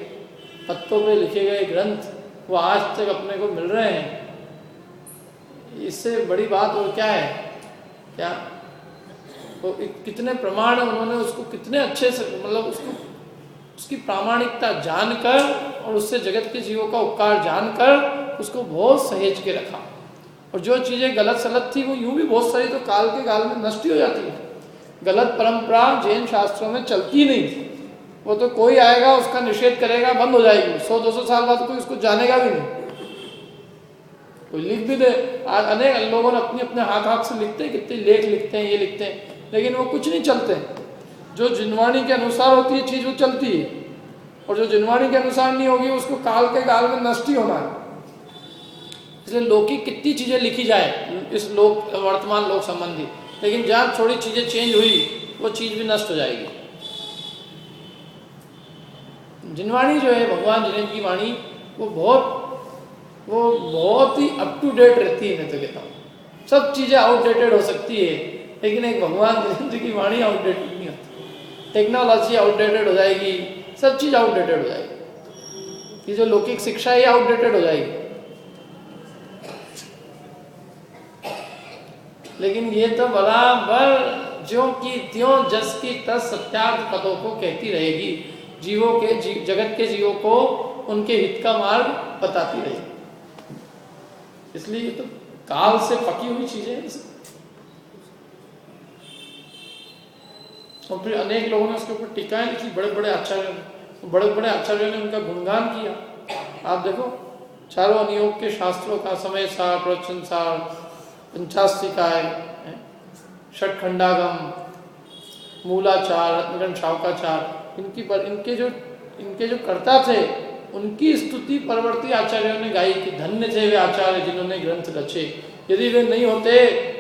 पत्तों पे लिखे गए ग्रंथ, वो आज तक अपने को मिल रहे हैं। इससे बड़ी बात और क्या है? क्या तो कितने प्रमाण उन्होंने उसको कितने अच्छे से, मतलब उसको उसकी प्रामाणिकता जानकर और उससे जगत के जीवों का उपकार जानकर उसको बहुत सहेज के रखा। और जो चीज़ें गलत सलत थी वो यूं भी बहुत सारी तो काल के काल में नष्ट हो जाती है। गलत परंपरा जैन शास्त्रों में चलती नहीं थी, वो तो कोई आएगा उसका निषेध करेगा, बंद हो जाएगी। 100-200 साल बाद कोई उसको जानेगा भी नहीं। कोई लिख भी दे, आज अनेक लोगों ने अपने अपने हाथ से लिखते हैं, कितने लेख लिखते हैं, ये लिखते हैं, लेकिन वो कुछ नहीं चलते। जो जिनवाणी के अनुसार होती है चीज वो चलती है, और जो जिनवाणी के अनुसार नहीं होगी उसको काल के काल में नष्ट ही होना है। इसलिए लौकिक कितनी चीजें लिखी जाए इस लोक वर्तमान लोक संबंधी, लेकिन जहाँ थोड़ी चीजें चेंज हुई वो चीज भी नष्ट हो जाएगी। जिनवाणी जो है भगवान जिनेन्द्र की वाणी वो बहुत ही अप टू डेट रहती है। मैं तो कहता हूँ सब चीजें आउटडेटेड हो सकती है, लेकिन एक भगवान जिनेन्द्र की वाणी आउटडेटेड नहीं होती। टेक्नोलॉजी आउटडेटेड हो जाएगी, सब चीज आउटडेटेड हो जाएगी, ये जो लौकिक शिक्षा है आउटडेटेड हो जाएगी। लेकिन ये तो बराबर ज्यों की त्यों जस की तस सत्यार्थ पदों को कहती रहेगी, जीवों के जगत के जीवों को उनके हित का मार्ग बताती रहेगी। इसलिए ये तो काल से पकी हुई चीजें हैं। और फिर अनेक लोगों ने उसके ऊपर टीकाएं लिखी, बड़े बड़े आचार्यों ने उनका गुणगान किया। आप देखो चारों नियोग के शास्त्रों का समय सार, प्रवचन सार, पंचास्तिकाय, षटखंडागम, मूलाचार, रत्नगण शावकाचार, इनके जो कर्ता थे उनकी स्तुति परवर्ती आचार्यों ने गाई कि धन्य थे वे आचार्य जिन्होंने ग्रंथ रचे। यदि वे नहीं होते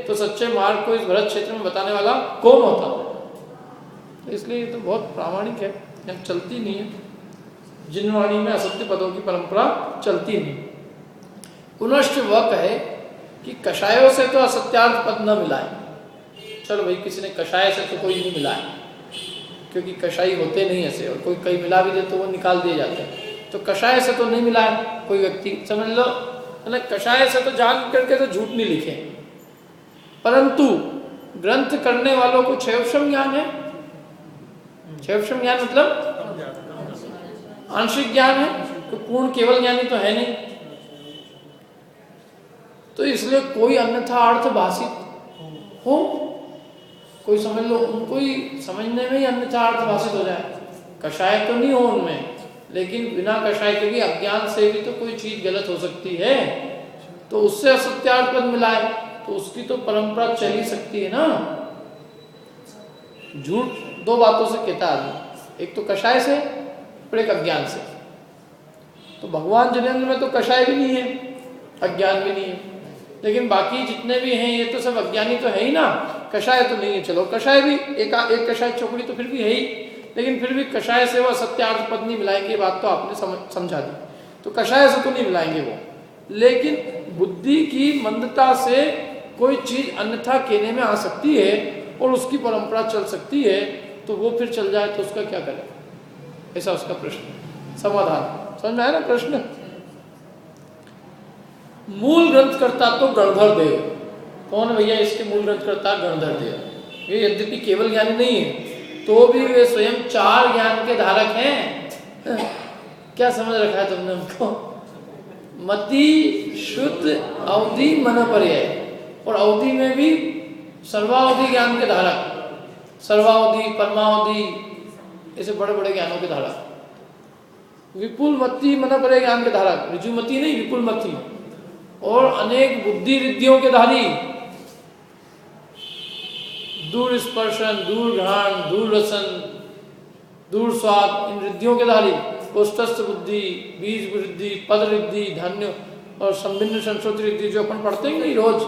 तो सच्चे मार्ग को इस भरत क्षेत्र में बताने वाला कौन होता। इसलिए ये तो बहुत प्रामाणिक है, यहाँ चलती नहीं है। जिनवाणी में असत्य पदों की परंपरा चलती नहीं। पुनश्च वह कहे कि कषायों से तो असत्यार्थ पद न मिलाए। चलो भाई किसी ने कषाय से तो कोई नहीं मिलाए, क्योंकि कषाई होते नहीं ऐसे, और कोई कहीं मिला भी दे तो वो निकाल दिए जाते हैं। तो कषाय से तो नहीं मिलाए कोई व्यक्ति, समझ लो है ना। कषाय से तो जान करके तो झूठ नहीं लिखे, परंतु ग्रंथ करने वालों को क्षयवशम ज्ञान है। क्षयवशम ज्ञान मतलब आंशिक ज्ञान है, तो पूर्ण केवल ज्ञानी तो है नहीं। तो इसलिए कोई अन्यथा अर्थ भाषित हो, कोई समझ लो उनको ही समझने में ही अन्यथा अर्थ भाषित हो जाए। कषाय तो नहीं हो उनमें, लेकिन बिना कषाय के भी अज्ञान से भी तो कोई चीज गलत हो सकती है, तो उससे असत्यार्थ पद मिलाए तो उसकी तो परंपरा चल ही सकती है ना। झूठ दो बातों से कहता आदमी, एक तो कषाय से और एक अज्ञान से। तो भगवान जिनेन्द्र में तो कषाय भी नहीं है, अज्ञान भी नहीं है, लेकिन बाकी जितने भी हैं ये तो सब अज्ञानी तो है ही ना, कषाय तो नहीं है। चलो कषाय भी एक कषाय चौकड़ी तो फिर भी है ही, लेकिन फिर भी कषाय से वो सत्यार्थ पद नहीं मिलाएंगे, ये बात तो आपने समझा दी। तो कषाय से तो नहीं मिलाएंगे वो, लेकिन बुद्धि की मंदता से कोई चीज अन्यथा कहने में आ सकती है और उसकी परंपरा चल सकती है, तो वो फिर चल जाए तो उसका क्या करें, ऐसा उसका प्रश्न। समाधान समझ में आया ना प्रश्न। मूल ग्रंथकर्ता तो गणधर देव। कौन भैया इसके मूल ग्रंथकर्ता? गणधर देव। ये यद्यपि केवल ज्ञानी नहीं है तो भी वे स्वयं 4 ज्ञान के धारक हैं। क्या समझ रखा है तुमने उनको? मति, शुद्ध, अवधि, मनपर्यय, और अवधि में भी सर्वावधि ज्ञान के धारक, सर्वावधि, परमावधि, ऐसे बड़े बड़े ज्ञानों के धारक। विपुल मति मनपर्यय ज्ञान के धारक, ऋजुमति नहीं विपुल मति, और अनेक बुद्धि रिद्धियों के धारी, दूर स्पर्शन, दूर घ्राण, दूर रसन, दूर स्वाद, इन रिद्धियों के धारी, कोष्ठस्थ बुद्धि, बीज वृद्धि, पद रिद्धि, धान्य और संभिन्न संशोधित रिद्धि, जो अपन पढ़ते हैं नहीं रोज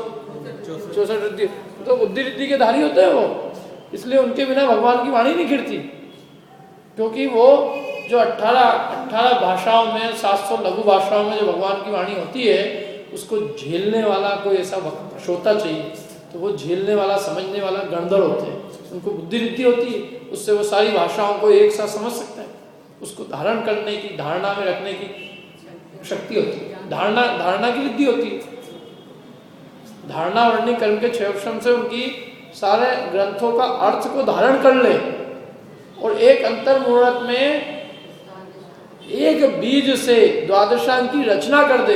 64 रिद्धि, तो बुद्धि रिद्धि के धारी होते हैं वो। इसलिए उनके बिना भगवान की वाणी नहीं खिड़ती, क्योंकि वो जो 18 भाषाओं में, 700 लघु भाषाओं में जो भगवान की वाणी होती है, उसको झेलने वाला कोई ऐसा श्रोता चाहिए। तो वो झेलने वाला, समझने वाला गणधर होते हैं, उनको बुद्धि रिद्धि होती है, उससे वो सारी भाषाओं को एक साथ समझ सकते हैं, उसको धारण करने की, धारणा में रखने की शक्ति होती है, धारणा की रिद्धि होती है। धारणा वर्णिक कर्म के 6 अक्षम से उनकी सारे ग्रंथों का अर्थ को धारण कर ले, और एक अंतर मुहूर्त में एक बीज से द्वादशांग की रचना कर दे,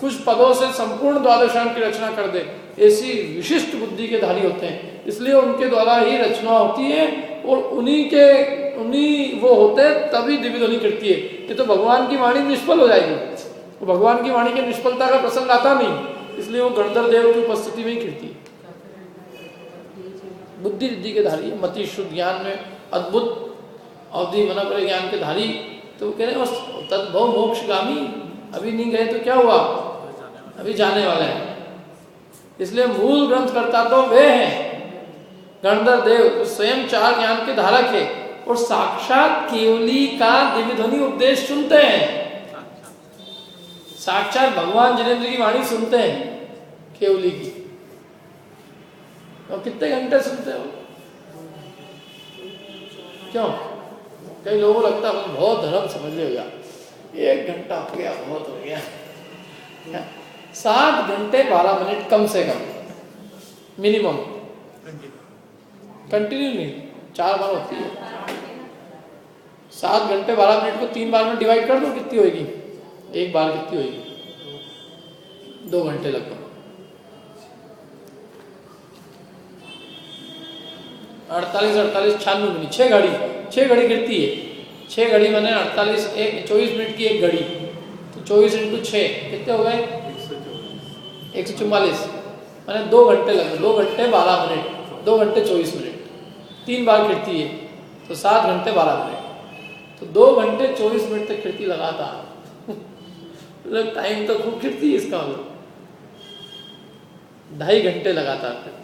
कुछ पदों से संपूर्ण द्वादशांग की रचना कर दे, ऐसी विशिष्ट बुद्धि के धारी होते हैं। इसलिए उनके द्वारा ही रचना होती है, और उन्हीं वो होते हैं तभी दिव्य ध्वनि करती है। ये तो भगवान की वाणी निष्फल हो जाएगी, तो भगवान की वाणी की निष्फलता का प्रसंग आता नहीं, इसलिए वो गणधर देव की उपस्थिति में ही गिरती है। बुद्धि रिद्धि के धारी, मति शुद्ध, ज्ञान में अद्भुत अवधि मना करे ज्ञान के धारी, तो कह रहे हैं तद्भव मोक्षगामी, अभी नहीं गए तो क्या हुआ, अभी जाने वाले हैं। इसलिए मूल ग्रंथ करता तो वे हैं गणधर देव, तो स्वयं 4 ज्ञान के धारक है और साक्षात केवली का दिव्य ध्वनि उपदेश सुनते हैं। साक्षात भगवान जिनेंद्र की वाणी सुनते हैं केवली की। और कितने घंटे सुनते हो? क्यों? कई लोगों को लगता है बहुत धर्म समझ लिया, 1 घंटा हो गया, बहुत हो गया। 7 घंटे 12 मिनट कम से कम मिनिमम, कंटिन्यू नहीं, 4 बार होती है। 7 घंटे 12 मिनट को 3 बार में डिवाइड कर दो, कितनी होगी? 1 बार कितनी होगी? 2 घंटे लगभग। 48 96 मिनट, 6 घड़ी गिरती है। 6 घड़ी मैंने 48 24 मिनट की 1 घड़ी, तो 24 × 6 कितने हो गए? 144। मैंने 2 घंटे लगे, 2 घंटे 12 मिनट, 2 घंटे 24 मिनट, 3 बार गिरती है तो 7 घंटे 12 मिनट, तो 2 घंटे 24 मिनट तक खिड़ती लगातार। मतलब टाइम तो खूब खिड़ती है, इसका मतलब 2.5 घंटे लगातार खिड़ती,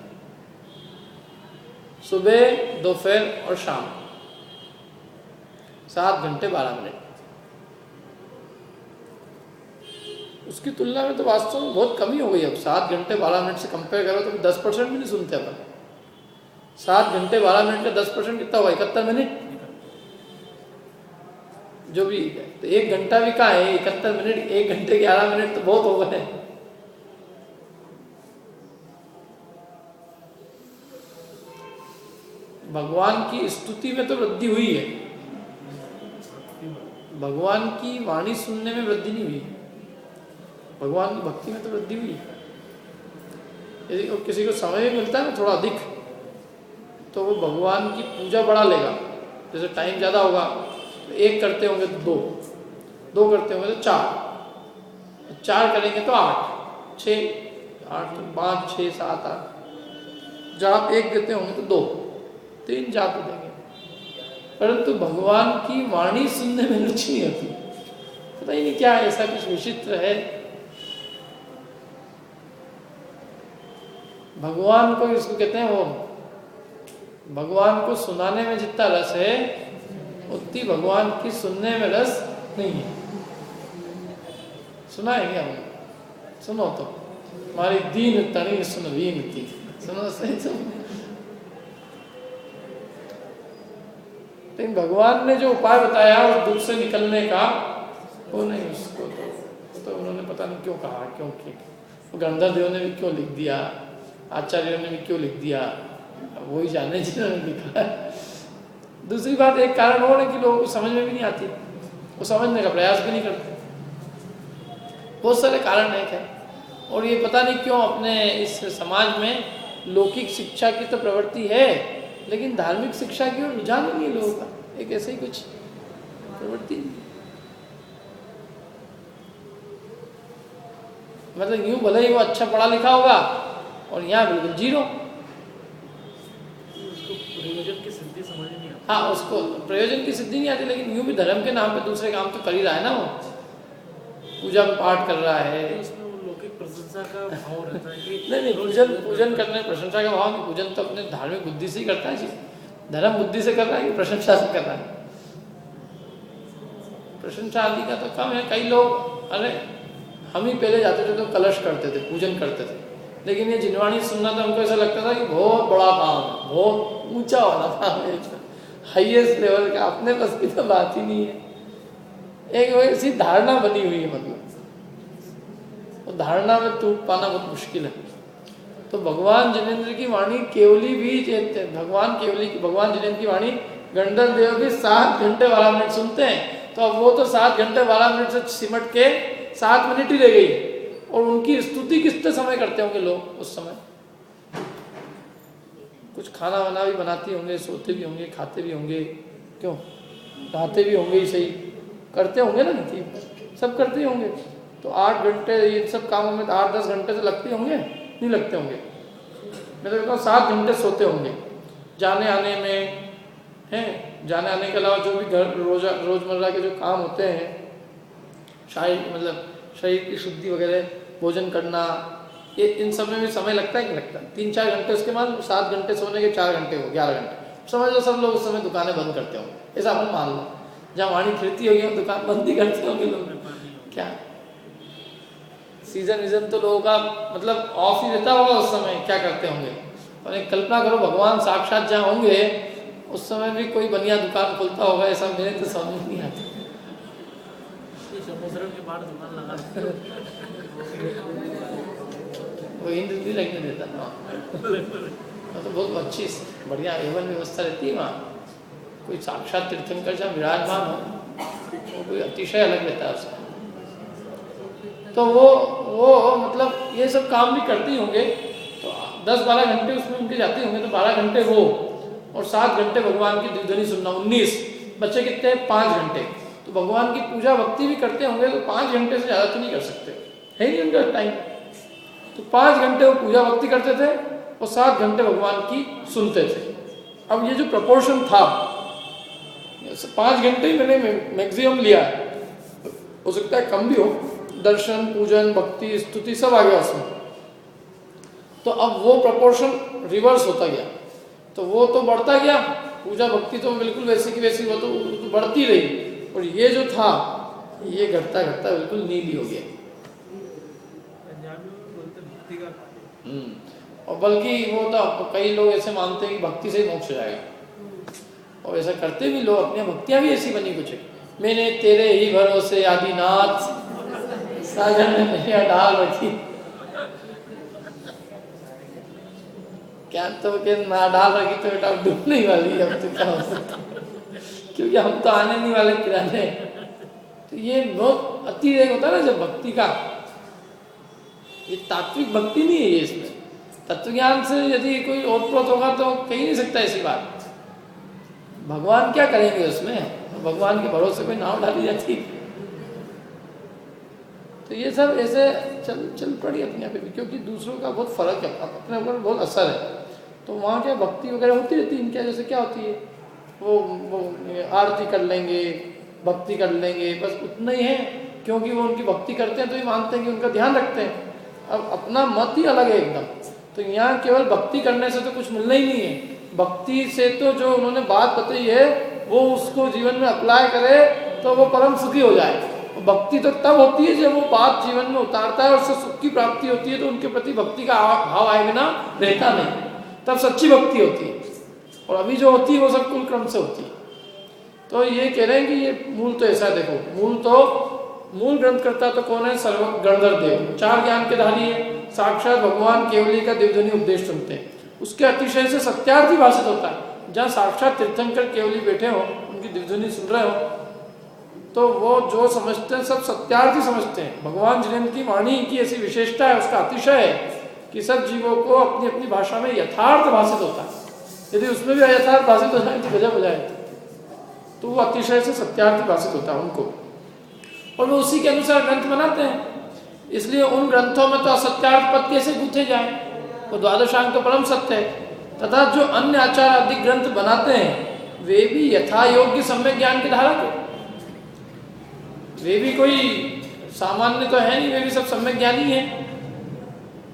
सुबह दोपहर और शाम 7 घंटे 12 मिनट। उसकी तुलना में तो वास्तव में बहुत कमी हो गई। अब 7 घंटे 12 मिनट से कंपेयर करो तो 10% भी नहीं सुनते अपन। 7 घंटे 12 मिनट का 10% कितना हुआ? 71 मिनट जो भी, तो 1 घंटा भी कहाँ है? 71 मिनट, 1 घंटे 11 मिनट तो बहुत हो गए। भगवान की स्तुति में तो वृद्धि हुई है, भगवान की वाणी सुनने में वृद्धि नहीं हुई। भगवान की भक्ति में तो वृद्धि हुई। यदि किसी को समय मिलता है ना थोड़ा अधिक, तो वो भगवान की पूजा बढ़ा लेगा। जैसे टाइम ज़्यादा होगा तो 1 करते होंगे तो 2, 2 करते होंगे तो 4, 4 करेंगे तो 8, 6, 8 तो 5, 6, 7, 8 जाप 1 देते होंगे तो 2, 3 जाप देंगे। परंतु भगवान की वाणी सुनने में रुचि नहीं होती। पता ही नहीं क्या ऐसा कुछ विचित्र है। भगवान को, इसको कहते हैं वो, भगवान को सुनाने में जितना रस है उतनी भगवान की सुनने में रस नहीं है। सुनाएंगे हम, सुनो तो हमारी दीन तनी सुन वीनती, सुनो सही सुनो। लेकिन भगवान ने जो उपाय बताया उस दुख से निकलने का, वो नहीं, उसको तो उन्होंने पता नहीं क्यों कहा, क्यों किया। गंधर्व देव ने भी क्यों लिख दिया, आचार्यों ने भी क्यों लिख दिया, वही जाने जिन्होंने लिखा है। दूसरी बात, एक कारण और है कि लोगों को समझ में भी नहीं आती, वो समझने का प्रयास भी नहीं करते। बहुत सारे कारण है। और ये पता नहीं क्यों अपने इस समाज में लौकिक शिक्षा की तो प्रवृत्ति है, लेकिन धार्मिक शिक्षा की ओर रुझान नहीं है लोगों का। एक ऐसे ही कुछ प्रवृत्ति नहीं। मतलब यूं भले ही वो अच्छा पढ़ा लिखा होगा और यहाँ बिल्कुल जीरो।
उसको प्रयोजन की सिद्धि समझ नहीं आती।
हाँ, उसको प्रयोजन की सिद्धि नहीं आती, लेकिन यूं भी धर्म के नाम पे दूसरे काम तो कर ही रहा है ना। वो पूजा में पाठ कर रहा है,
उसमें वो लौकिक प्रशंसा का भाव रहता है कि
नहीं पूजन करने प्रशंसा का भाव नहीं। पूजन तो अपने धार्मिक बुद्धि से ही करता है जी। धर्म बुद्धि से कर रहा है कि प्रशंसा से कर रहा है? प्रशंसा आदि का तो कम है। कई लोग, अरे हम ही पहले जाते थे तो कलश करते थे, पूजन करते थे, लेकिन ये जिनवाणी सुनना तो हमको ऐसा लगता था कि बहुत बड़ा काम है, बहुत ऊंचा वाला काम है, हाईएस्ट लेवल का। अपने बस की तो बात ही नहीं है। एक ऐसी धारणा बनी हुई है, मतलब तो धारणा में टूट पाना बहुत मुश्किल है। तो भगवान जिनेंद्र की वाणी केवली भी, भगवान जिनेंद्र की वाणी गंधर्व देव भी 7 घंटे 12 मिनट सुनते हैं। तो अब वो तो 7 घंटे 12 मिनट से सिमट के 7 मिनट ही रह गई, और उनकी स्तुति कितने समय करते होंगे लोग उस समय। कुछ खाना वाना भी बनाते होंगे, सोते भी होंगे, खाते भी होंगे, क्यों नहाते भी होंगे, ही सही करते होंगे ना, नहीं सब करते होंगे। तो 8 घंटे ये सब कामों में 8-10 घंटे तो लगते होंगे, नहीं लगते होंगे। मैं तो कहता हूँ 7 घंटे सोते होंगे, जाने आने में, हैं, जाने आने के अलावा जो भी घर रोजमर्रा के जो काम होते हैं, शरीर की शुद्धि वगैरह, भोजन करना, ये इन सब में भी समय लगता है कि लगता है? 3-4 घंटे, उसके बाद 7 घंटे सोने के 4 घंटे हो, 11 घंटे समझ लो। सब लोग उस समय दुकानें बंद करते होंगे, ऐसा अपन मान लो। जहाँ वाणी फिरती होगी हम दुकान बंद ही करते होंगे लोग। क्या सीजन तो लोगों का मतलब ऑफ ही रहता होगा उस समय, क्या करते होंगे? और एक कल्पना करो, भगवान साक्षात जहाँ होंगे उस समय भी कोई बनिया दुकान खोलता होगा, ऐसा मेरे तो समझ नहीं आता।
के बाहर दुकान लगा
वो इंद्र नहीं लगने देता ना। तो बहुत अच्छी बढ़िया एवं व्यवस्था रहती है वहाँ। कोई साक्षात तीर्थंकर जहाँ विराजमान हो, वो कोई अतिशय अलग रहता है उसका। तो वो मतलब ये सब काम भी करते ही होंगे, तो 10-12 घंटे उसमें उनके जाते होंगे, तो 12 घंटे वो और 7 घंटे भगवान की दिव्यध्वनि सुनना, 19 बच्चे कितने? 5 घंटे। तो भगवान की पूजा भक्ति भी करते होंगे, तो 5 घंटे से ज़्यादा तो नहीं कर सकते, है नहीं उनका टाइम। तो 5 घंटे वो पूजा भक्ति करते थे और 7 घंटे भगवान की सुनते थे। अब ये जो प्रपोर्शन था, 5 घंटे ही मैंने मैक्सिमम लिया है, हो सकता है कम भी हो, दर्शन, पूजन, भक्ति, स्तुति सब आ गया उसमें। तो अब वो प्रपोर्शन रिवर्स होता गया, तो वो तो बढ़ता गया, पूजा भक्ति तो बिल्कुल वैसी की वैसी, वो तो बढ़ती रही, और ये जो था ये घटता घटता बिल्कुल नीली हो गया। और बल्कि वो तो कई लोग ऐसे मानते हैं कि भक्ति से ही मोक्ष जाएगा, और ऐसा करते भी लोग, अपनी भक्तियां भी ऐसी बनी कुछ। मैंने तेरे ही भरोसे आदिनाथ, साजन ने मेरी डाल रखी। क्या तो के ना डाल रखी तो बेटा डूबने ही वाली है, अब तो क्या हो सकता, क्योंकि हम तो आने नहीं वाले किराने। तो ये बहुत अतिरेक होता है ना जब भक्ति का, ये तात्विक भक्ति नहीं है ये। इसमें तत्वज्ञान से यदि कोई ओतप्रोत होगा तो कही नहीं सकता ऐसी बात। भगवान क्या करेंगे उसमें, भगवान के भरोसे कोई नाव डाली जाती। तो ये सब ऐसे चल पड़ी अपने आप में, क्योंकि दूसरों का बहुत फर्क है, अपने ऊपर बहुत असर है। तो वहाँ क्या भक्ति वगैरह होती रहती है इनके, जैसे क्या होती है, वो आरती कर लेंगे, भक्ति कर लेंगे, बस उतना ही है। क्योंकि वो उनकी भक्ति करते हैं तो ये मानते हैं कि उनका ध्यान रखते हैं। अब अपना मत ही अलग है एकदम। तो यहाँ केवल भक्ति करने से तो कुछ मिलना ही नहीं है। भक्ति से तो जो उन्होंने बात बताई है वो उसको जीवन में अप्लाई करे तो वो परम सुखी हो जाए। भक्ति तो तब होती है जब वो बात जीवन में उतारता है और उससे सुख की प्राप्ति होती है, तो उनके प्रति भक्ति का भाव आए बिना रहता नहीं, तब सच्ची भक्ति होती है। और अभी जो होती है वो सब कुल क्रम से होती है। तो ये कह रहे हैं कि ये मूल तो ऐसा देखो, मूल ग्रंथकर्ता तो कौन है? सर्व गणधर देव, 4 ज्ञान के धारी है, साक्षात भगवान केवली का दिव्यध्वनि उपदेश सुनते हैं, उसके अतिशय से सत्यार्थी भाषित होता है। जहाँ साक्षात तीर्थंकर केवली बैठे हो, उनकी दिव्यध्वनि सुन रहे हो, तो वो जो समझते हैं सब सत्यार्थी समझते हैं। भगवान जिनेन्द्र की वाणी की ऐसी विशेषता है, उसका अतिशय है कि सब जीवों को अपनी अपनी भाषा में यथार्थ भाषित होता है। यदि उसमें भी अयथार्थ भाषित हो जाए तो गजब हो जाए, तो वो अतिशय से सत्यार्थी भाषित होता है उनको, और वो उसी के अनुसार ग्रंथ बनाते हैं। इसलिए उन ग्रंथों में तो असत्यार्थ पद कैसे गूंथे जाए, वो द्वादशांग तो परम सत्य है। तथा जो अन्य आचार आदि ग्रंथ बनाते हैं वे भी यथा योग्य सम्यक ज्ञान के धारक है। वे भी कोई सामान्य तो है नहीं, वे भी सब सम्यक ज्ञानी है,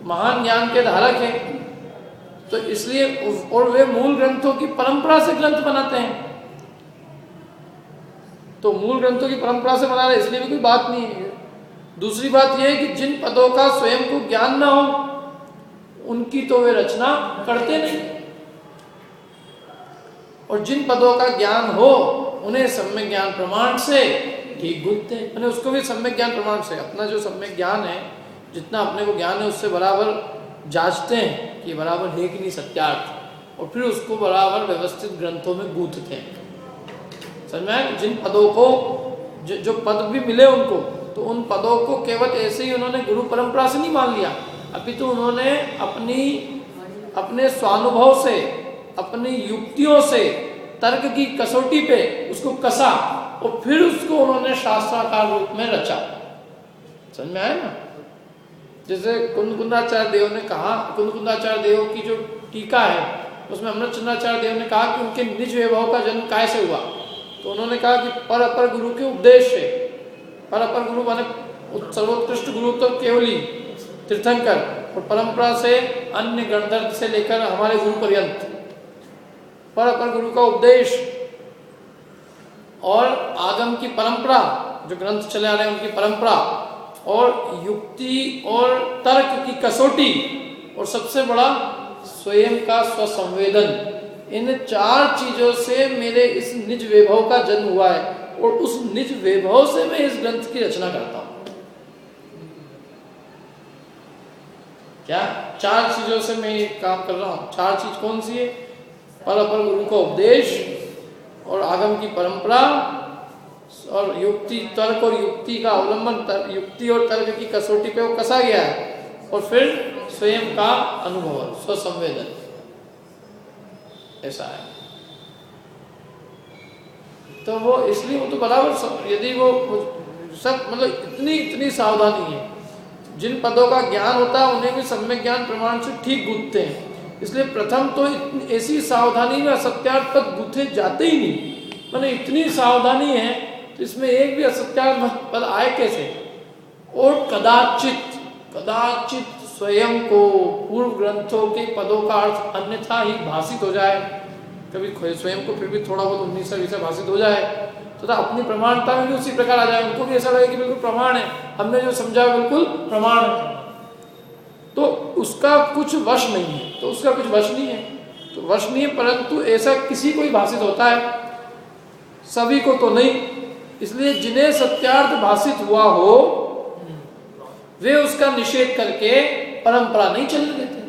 महान ज्ञान के धारक है। तो इसलिए और वे मूल ग्रंथों की परंपरा से ग्रंथ बनाते हैं। तो मूल ग्रंथों की परंपरा से बना रहे, इसलिए भी कोई बात नहीं है। दूसरी बात यह है कि जिन पदों का स्वयं को ज्ञान ना हो उनकी तो वे रचना करते नहीं, और जिन पदों का ज्ञान हो उन्हें सम्यक ज्ञान प्रमाण से ठीक गूंथते हैं। मैंने उसको भी सम्यक ज्ञान प्रमाण से, अपना जो सम्यक ज्ञान है, जितना अपने को ज्ञान है उससे बराबर जांचते हैं कि बराबर है कि नहीं सत्यार्थ, और फिर उसको बराबर व्यवस्थित ग्रंथों में गूंथते हैं। समझ में आया? जिन पदों को जो पद भी मिले उनको, तो उन पदों को केवल ऐसे ही उन्होंने गुरु परंपरा से नहीं मान लिया, अभी तो उन्होंने अपने स्वानुभव से, अपनी युक्तियों से, तर्क की कसौटी पे उसको कसा और फिर उसको उन्होंने शास्त्राकार रूप में रचा। समझ में आया ना? जैसे कुंदकुंदाचार्य देव ने कहा, कुंदकुंदाचार्य देव की जो टीका है उसमें अमृतचंद्राचार्य देव ने कहा कि उनके निज वैभव का जन्म कैसे हुआ। तो उन्होंने कहा कि पर अपर गुरु के उपदेश से। पर अपर गुरु माने सर्वोत्कृष्ट गुरु तो केवली तीर्थंकर, और परंपरा से अन्य गणधर से लेकर हमारे गुरु पर्यंत पर अपर गुरु का उपदेश और आगम की परंपरा, जो ग्रंथ चले आ रहे हैं उनकी परंपरा, और युक्ति और तर्क की कसौटी, और सबसे बड़ा स्वयं का स्वसंवेदन, इन 4 चीजों से मेरे इस निज वैभव का जन्म हुआ है, और उस निज वैभव से मैं इस ग्रंथ की रचना करता हूं। क्या 4 चीजों से मैं ये काम कर रहा हूं। 4 चीज कौन सी है? पर अपर गुरु का उपदेश और आगम की परंपरा और युक्ति तर्क और युक्ति का अवलंबन, युक्ति और तर्क की कसौटी पे वो कसा गया है, और फिर स्वयं का अनुभव, स्वसंवेदन, ऐसा है। तो वो इसलिए वो तो बराबर, यदि वो सब मतलब इतनी सावधानी है, जिन पदों का ज्ञान होता है उन्हें भी सम्यक ज्ञान प्रमाण से ठीक गूंथते हैं। इसलिए प्रथम तो ऐसी सावधानी में असत्यार्थ पद गूंथे जाते ही नहीं, मैंने इतनी सावधानी है तो इसमें एक भी असत्यार्थ पद आए कैसे। और कदाचित स्वयं को पूर्व ग्रंथों के पदों का अर्थ अन्यथा ही भाषित हो जाए, कभी स्वयं को फिर भी थोड़ा बहुत 19 भाषित हो जाए, तो अपनी प्रमाणता में भी उसी प्रकार आ जाए, उनको भी ऐसा लगे कि बिल्कुल प्रमाण है, हमने जो समझा बिल्कुल प्रमाण है, तो उसका कुछ वश नहीं है। तो उसका कुछ वश नहीं है, तो वश नहीं है, परंतु ऐसा किसी को ही भाषित होता है, सभी को तो नहीं। इसलिए जिन्हें सत्यार्थ भाषित हुआ हो वे उसका निषेध करके परंपरा नहीं चलने देते।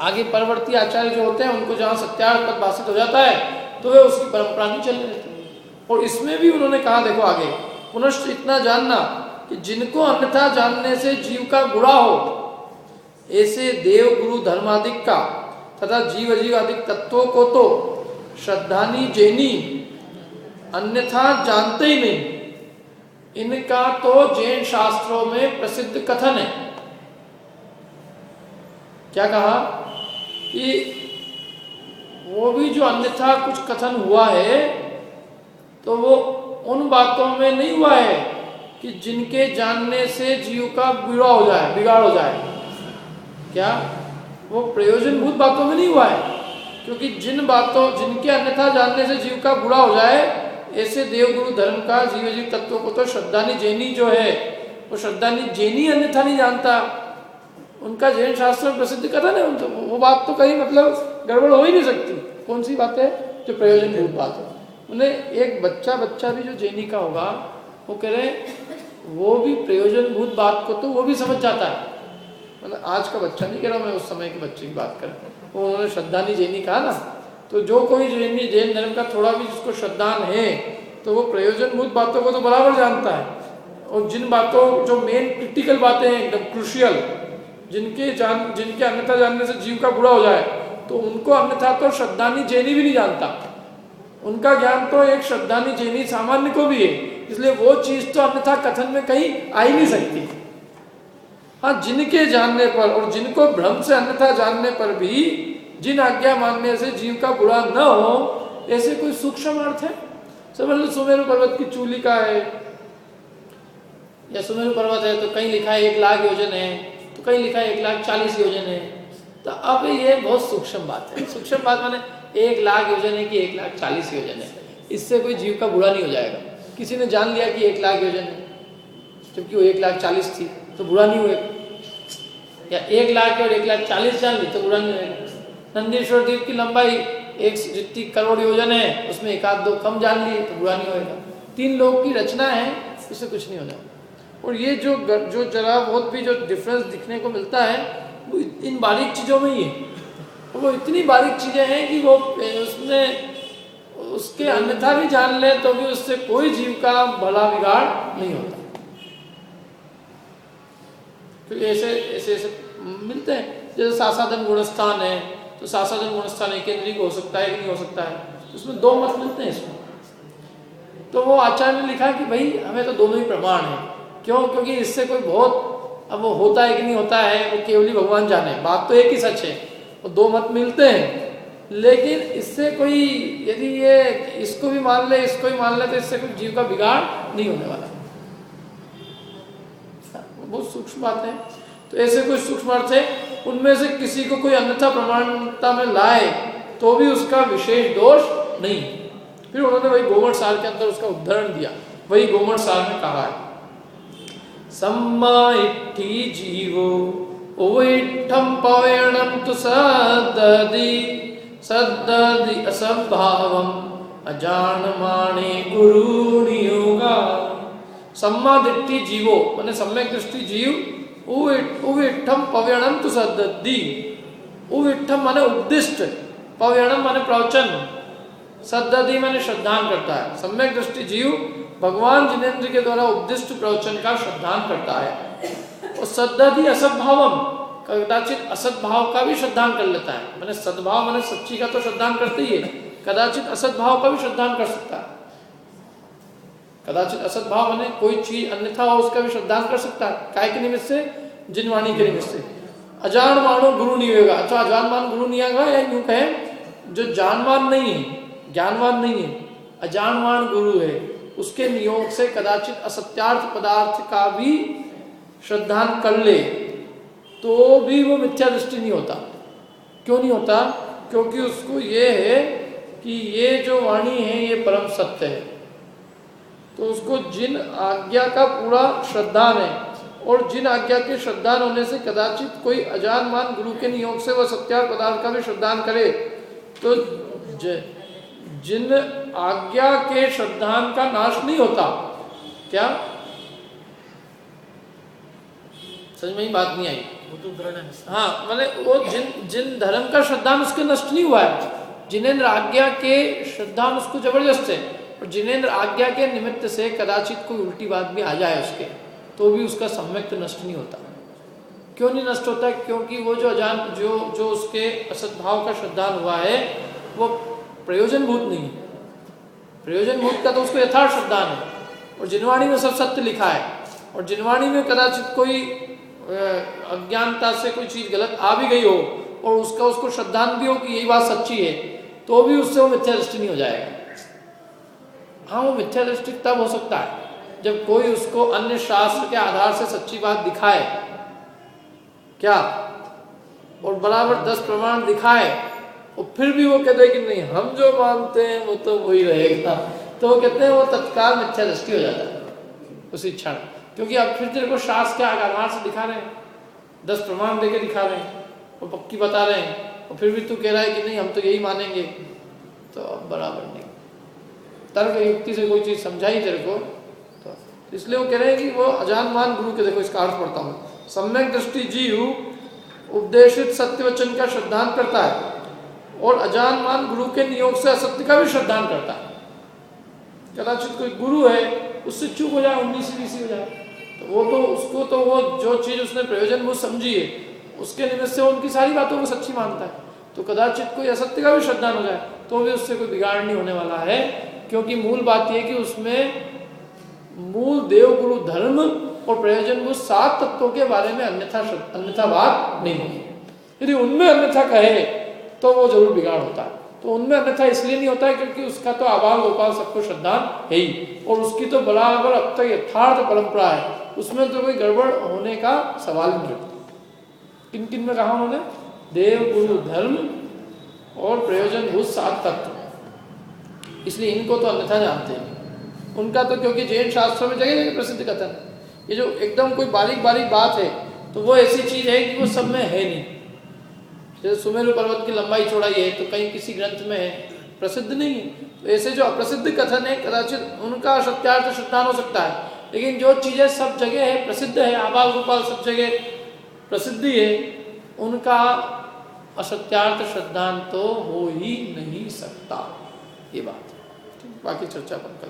आगे परवर्ती आचार्य जो होते हैं उनको जहां सत्यार्थ पद भाषित हो जाता है तो वे उसकी परंपरा नहीं चलने देते। और इसमें भी उन्होंने कहा, देखो आगे, पुनश्च इतना जानना कि जिनको अन्यथा जानने से जीव का बुरा हो, ऐसे देव गुरु धर्मादिक का तथा जीव अजीव अधिक तत्वों को तो श्रद्धानी जैनी अन्यथा जानते ही नहीं। इनका तो जैन शास्त्रों में प्रसिद्ध कथन है। क्या कहा कि वो भी जो अन्यथा कुछ कथन हुआ है तो वो उन बातों में नहीं हुआ है कि जिनके जानने से जीव का बिगाड़ हो जाए। क्या वो प्रयोजनभूत बातों में नहीं हुआ है, क्योंकि जिनके अन्यथा जानने से जीव का बुरा हो जाए, ऐसे देवगुरु धर्म का जीव जीव तत्वों को तो श्रद्धानी जैनी जो है, वो श्रद्धानी जैनी अन्यथा नहीं जानता। उनका जैन शास्त्र में प्रसिद्ध कथन है, वो बात तो कहीं मतलब गड़बड़ हो ही नहीं सकती। कौन सी बात है? जो प्रयोजनभूत बात है। उन्हें एक बच्चा भी जो जैनी का होगा, वो कह रहे वो भी प्रयोजनभूत बात को तो वो भी समझ जाता है। मतलब आज का बच्चा नहीं कह रहा मैं, उस समय के बच्चे की बात कर रहा हूँ। वो उन्होंने श्रद्धानी जैनी कहा ना, तो जो कोई जैन धर्म का थोड़ा भी जिसको श्रद्धान है तो वो प्रयोजनभूत बातों को तो बराबर जानता है, और जिन बातों जो मेन क्रिटिकल बातें हैं एकदम क्रूशियल, जिनके अन्यथा जानने से जीव का बुरा हो जाए, तो उनको अन्यथा तो श्रद्धानी जैनी भी नहीं जानता। उनका ज्ञान तो एक श्रद्धानी जैनी सामान्य को भी है, इसलिए वो चीज तो अन्यथा कथन में कहीं आ ही नहीं सकती। हाँ, जिनके जानने पर और जिनको भ्रम से अन्यथा जानने पर भी जिन आज्ञा मानने से जीव का बुरा न हो, ऐसे कोई सूक्ष्म अर्थ है। समझ लो सुमेरु पर्वत की चूली का है, या सुमेरु पर्वत है तो कहीं लिखा है 1,00,000 योजन है, तो कहीं लिखा है 1,40,000 योजन है। तो अब ये बहुत सूक्ष्म बात है। सूक्ष्म बात माने 1,00,000 योजन है कि 1,40,000 योजन है, इससे कोई जीव का बुरा नहीं हो जाएगा। किसी ने जान लिया कि 1,00,000 योजन है जबकि वो 1,40,000 थी तो बुरा नहीं हुएगा, या 1,00,000 और 1,40,000 जान ली तो बुरा नहीं होगा। नंदीश्वर द्वीप की लंबाई 1 करोड़ योजन है, उसमें 1-2 कम जान लिए तो बुरा नहीं होगा। 3 लोगों की रचना है, इससे कुछ नहीं होना। और ये जो जरा बहुत भी जो डिफरेंस दिखने को मिलता है वो इन बारीक चीज़ों में ही है। वो इतनी बारीक चीज़ें हैं कि वो उसके अन्यथा भी जान ले तो भी उससे कोई जीव का भला बिगाड़ नहीं होता। तो ऐसे मिलते हैं। जैसे सासाधन गुणस्थान है, तो सासाधन गुणस्थान एकेंद्रिक हो सकता है कि नहीं हो सकता है, उसमें 2 मत मिलते हैं इसमें। तो वो आचार्य ने लिखा कि भाई हमें तो दोनों ही प्रमाण है। क्यों? क्योंकि इससे कोई बहुत अब वो होता है कि नहीं होता है वो केवल ही भगवान जाने, बात तो एक ही सच है। और दो मत मिलते हैं, लेकिन इससे कोई यदि ये इसको भी मान ले इसको भी मान ले तो इससे कोई जीव का बिगाड़ नहीं होने वाला। बहुत सूक्ष्म बात है। तो ऐसे कोई सूक्ष्म अर्थ है, उनमें से किसी को कोई अन्यथा प्रमाणता में लाए तो भी उसका विशेष दोष नहीं। फिर उन्होंने वही गोमठ सार के अंदर उसका उदाहरण दिया, वही गोमठ सार में कहा है सम्मा इट्ठी जीवो उविट्ठम पवेणम तु सद्ददि असंभावम अजानमाने गुरु नियोगा। सम्मा दृष्टि जीवो माने सम्यक दृष्टि जीव उविट्ठम पवेणम तु सद्ददि। उविट्ठम माने उपदिष्ट, पवेणम माने प्रवचन, सद्ददि माने श्रद्धान करता है। सम्यक दृष्टि जीव भगवान जिनेन्द्र के द्वारा उपदिष्ट प्रवचन का श्रद्धान करता है। और सद्ददि असद्भावम, कदाचित असद्भाव का भी श्रद्धान कर लेता है। माने सद्भाव माने सच्ची का तो श्रद्धान करते ही है, कदाचित असद्भाव का भी श्रद्धान कर सकता है। कदाचित असद्भाव माने कोई चीज अन्यथा हो उसका भी श्रद्धान कर सकता है। काय के निमित्त से? जिनवाणी के निमित्त से। अजान मानो गुरु नहीं होगा। अच्छा, अजानमान गुरु नहीं आएगा, या यूं कहें जो जानवान नहीं है, ज्ञानवान नहीं है, अजानवान गुरु है, उसके नियोग से कदाचित असत्यार्थ पदार्थ का भी श्रद्धान कर ले तो भी वो मिथ्या दृष्टि नहीं होता। क्यों नहीं होता? क्योंकि उसको ये है कि ये जो वाणी है ये परम सत्य है। तो उसको जिन आज्ञा का पूरा श्रद्धान है, और जिन आज्ञा के श्रद्धान होने से कदाचित कोई अजानमान गुरु के नियोग से वह सत्यार्थ पदार्थ का भी श्रद्धान करे, तो जिन आज्ञा के श्रद्धान का नाश नहीं होता। क्या समझ में ही बात नहीं आई?
वो तो दृढ़ है।
हाँ, माने वो जिन धर्म का श्रद्धान उसके नष्ट नहीं हुआ है, जिनेन्द्र आज्ञा के श्रद्धान उसको जबरदस्त है, और जिनेन्द्र आज्ञा के निमित्त से कदाचित कोई उल्टी बात भी आ जाए उसके, तो भी उसका सम्यक नष्ट नहीं होता। क्यों नहीं नष्ट होता? क्योंकि वो जो उसके असद्भाव का श्रद्धान हुआ है वो प्रयोजनभूत नहीं है। प्रयोजनभूत का तो उसको यथार्थ श्रद्धान है, और जिनवाणी में सब सत्य लिखा है, और जिनवाणी में कदाचित कोई अज्ञानता से कोई चीज गलत आ भी गई हो और उसको श्रद्धान भी हो कि यही बात सच्ची है, तो भी उससे वो मिथ्या दृष्टि नहीं हो जाएगा। हाँ, वो मिथ्या दृष्टि तब हो सकता है जब कोई उसको अन्य शास्त्र के आधार से सच्ची बात दिखाए, क्या, और बराबर 10 प्रमाण दिखाए, और फिर भी वो कहते हैं कि नहीं हम जो मानते हैं वो तो वही रहेगा, तो वो कहते हैं वो तत्काल मिथ्या दृष्टि हो जाता है उसी क्षण। क्योंकि अब फिर तेरे को शास्त्र के आधार से दिखा रहे हैं, 10 प्रमाण देके दिखा रहे हैं और पक्की बता रहे हैं, और फिर भी तू कह रहा है कि नहीं हम तो यही मानेंगे, तो अब बराबर नहीं। तर्क युक्ति से कोई चीज समझाई तेरे को, तो इसलिए वो कह रहे हैं कि वो अजानमान गुरु के, देखो इसका अर्थ पढ़ता हूँ, सम्यक दृष्टि जीव उपदेशित सत्य वचन का श्रद्धान करता है, और अजानमान गुरु के नियोग से असत्य का भी श्रद्धान करता है। कदाचित कोई गुरु है उससे चूक हो जाए, 19-20 हो जाए, तो वो तो उसको तो वो जो चीज उसने प्रयोजनभूत समझी है उसके निमित्त से उनकी सारी बातों को सच्ची मानता है, तो कदाचित कोई असत्य का भी श्रद्धान हो जाए तो भी उससे कोई बिगाड़ नहीं होने वाला है। क्योंकि मूल बात यह कि उसमें मूल देव गुरु धर्म और प्रयोजनभूत 7 तत्वों के बारे में अन्यथा बात नहीं होगी। यदि उनमें अन्यथा कहे तो वो जरूर बिगाड़ होता है। तो उनमें अन्यथा इसलिए नहीं होता है क्योंकि उसका तो आबाल गोपाल सबको श्रद्धान है ही, और उसकी तो बराबर अब तक यथार्थ परंपरा है, उसमें तो कोई गड़बड़ होने का सवाल नहीं उठता। किन किन में कहा उन्होंने? देव गुरु धर्म और प्रयोजनभूत 7 तत्व, इसलिए इनको तो अन्यथा जानते हैं। उनका तो क्योंकि जैन शास्त्रों में जगह जगह प्रसिद्ध कथन, ये जो एकदम कोई बारीक बारीक बात है तो वो ऐसी चीज है कि वो सब में है नहीं। जैसे सुमेरु पर्वत की लंबाई चौड़ाई है तो कहीं किसी ग्रंथ में है, प्रसिद्ध नहीं है। तो ऐसे जो अप्रसिद्ध कथन है कदाचित उनका सत्यार्थ श्रद्धान हो सकता है, लेकिन जो चीजें सब जगह है, प्रसिद्ध है, आबाल गोपाल सब जगह प्रसिद्धि है, उनका असत्यार्थ श्रद्धान तो हो ही नहीं सकता। ये बात है। बाकी चर्चा अपन कल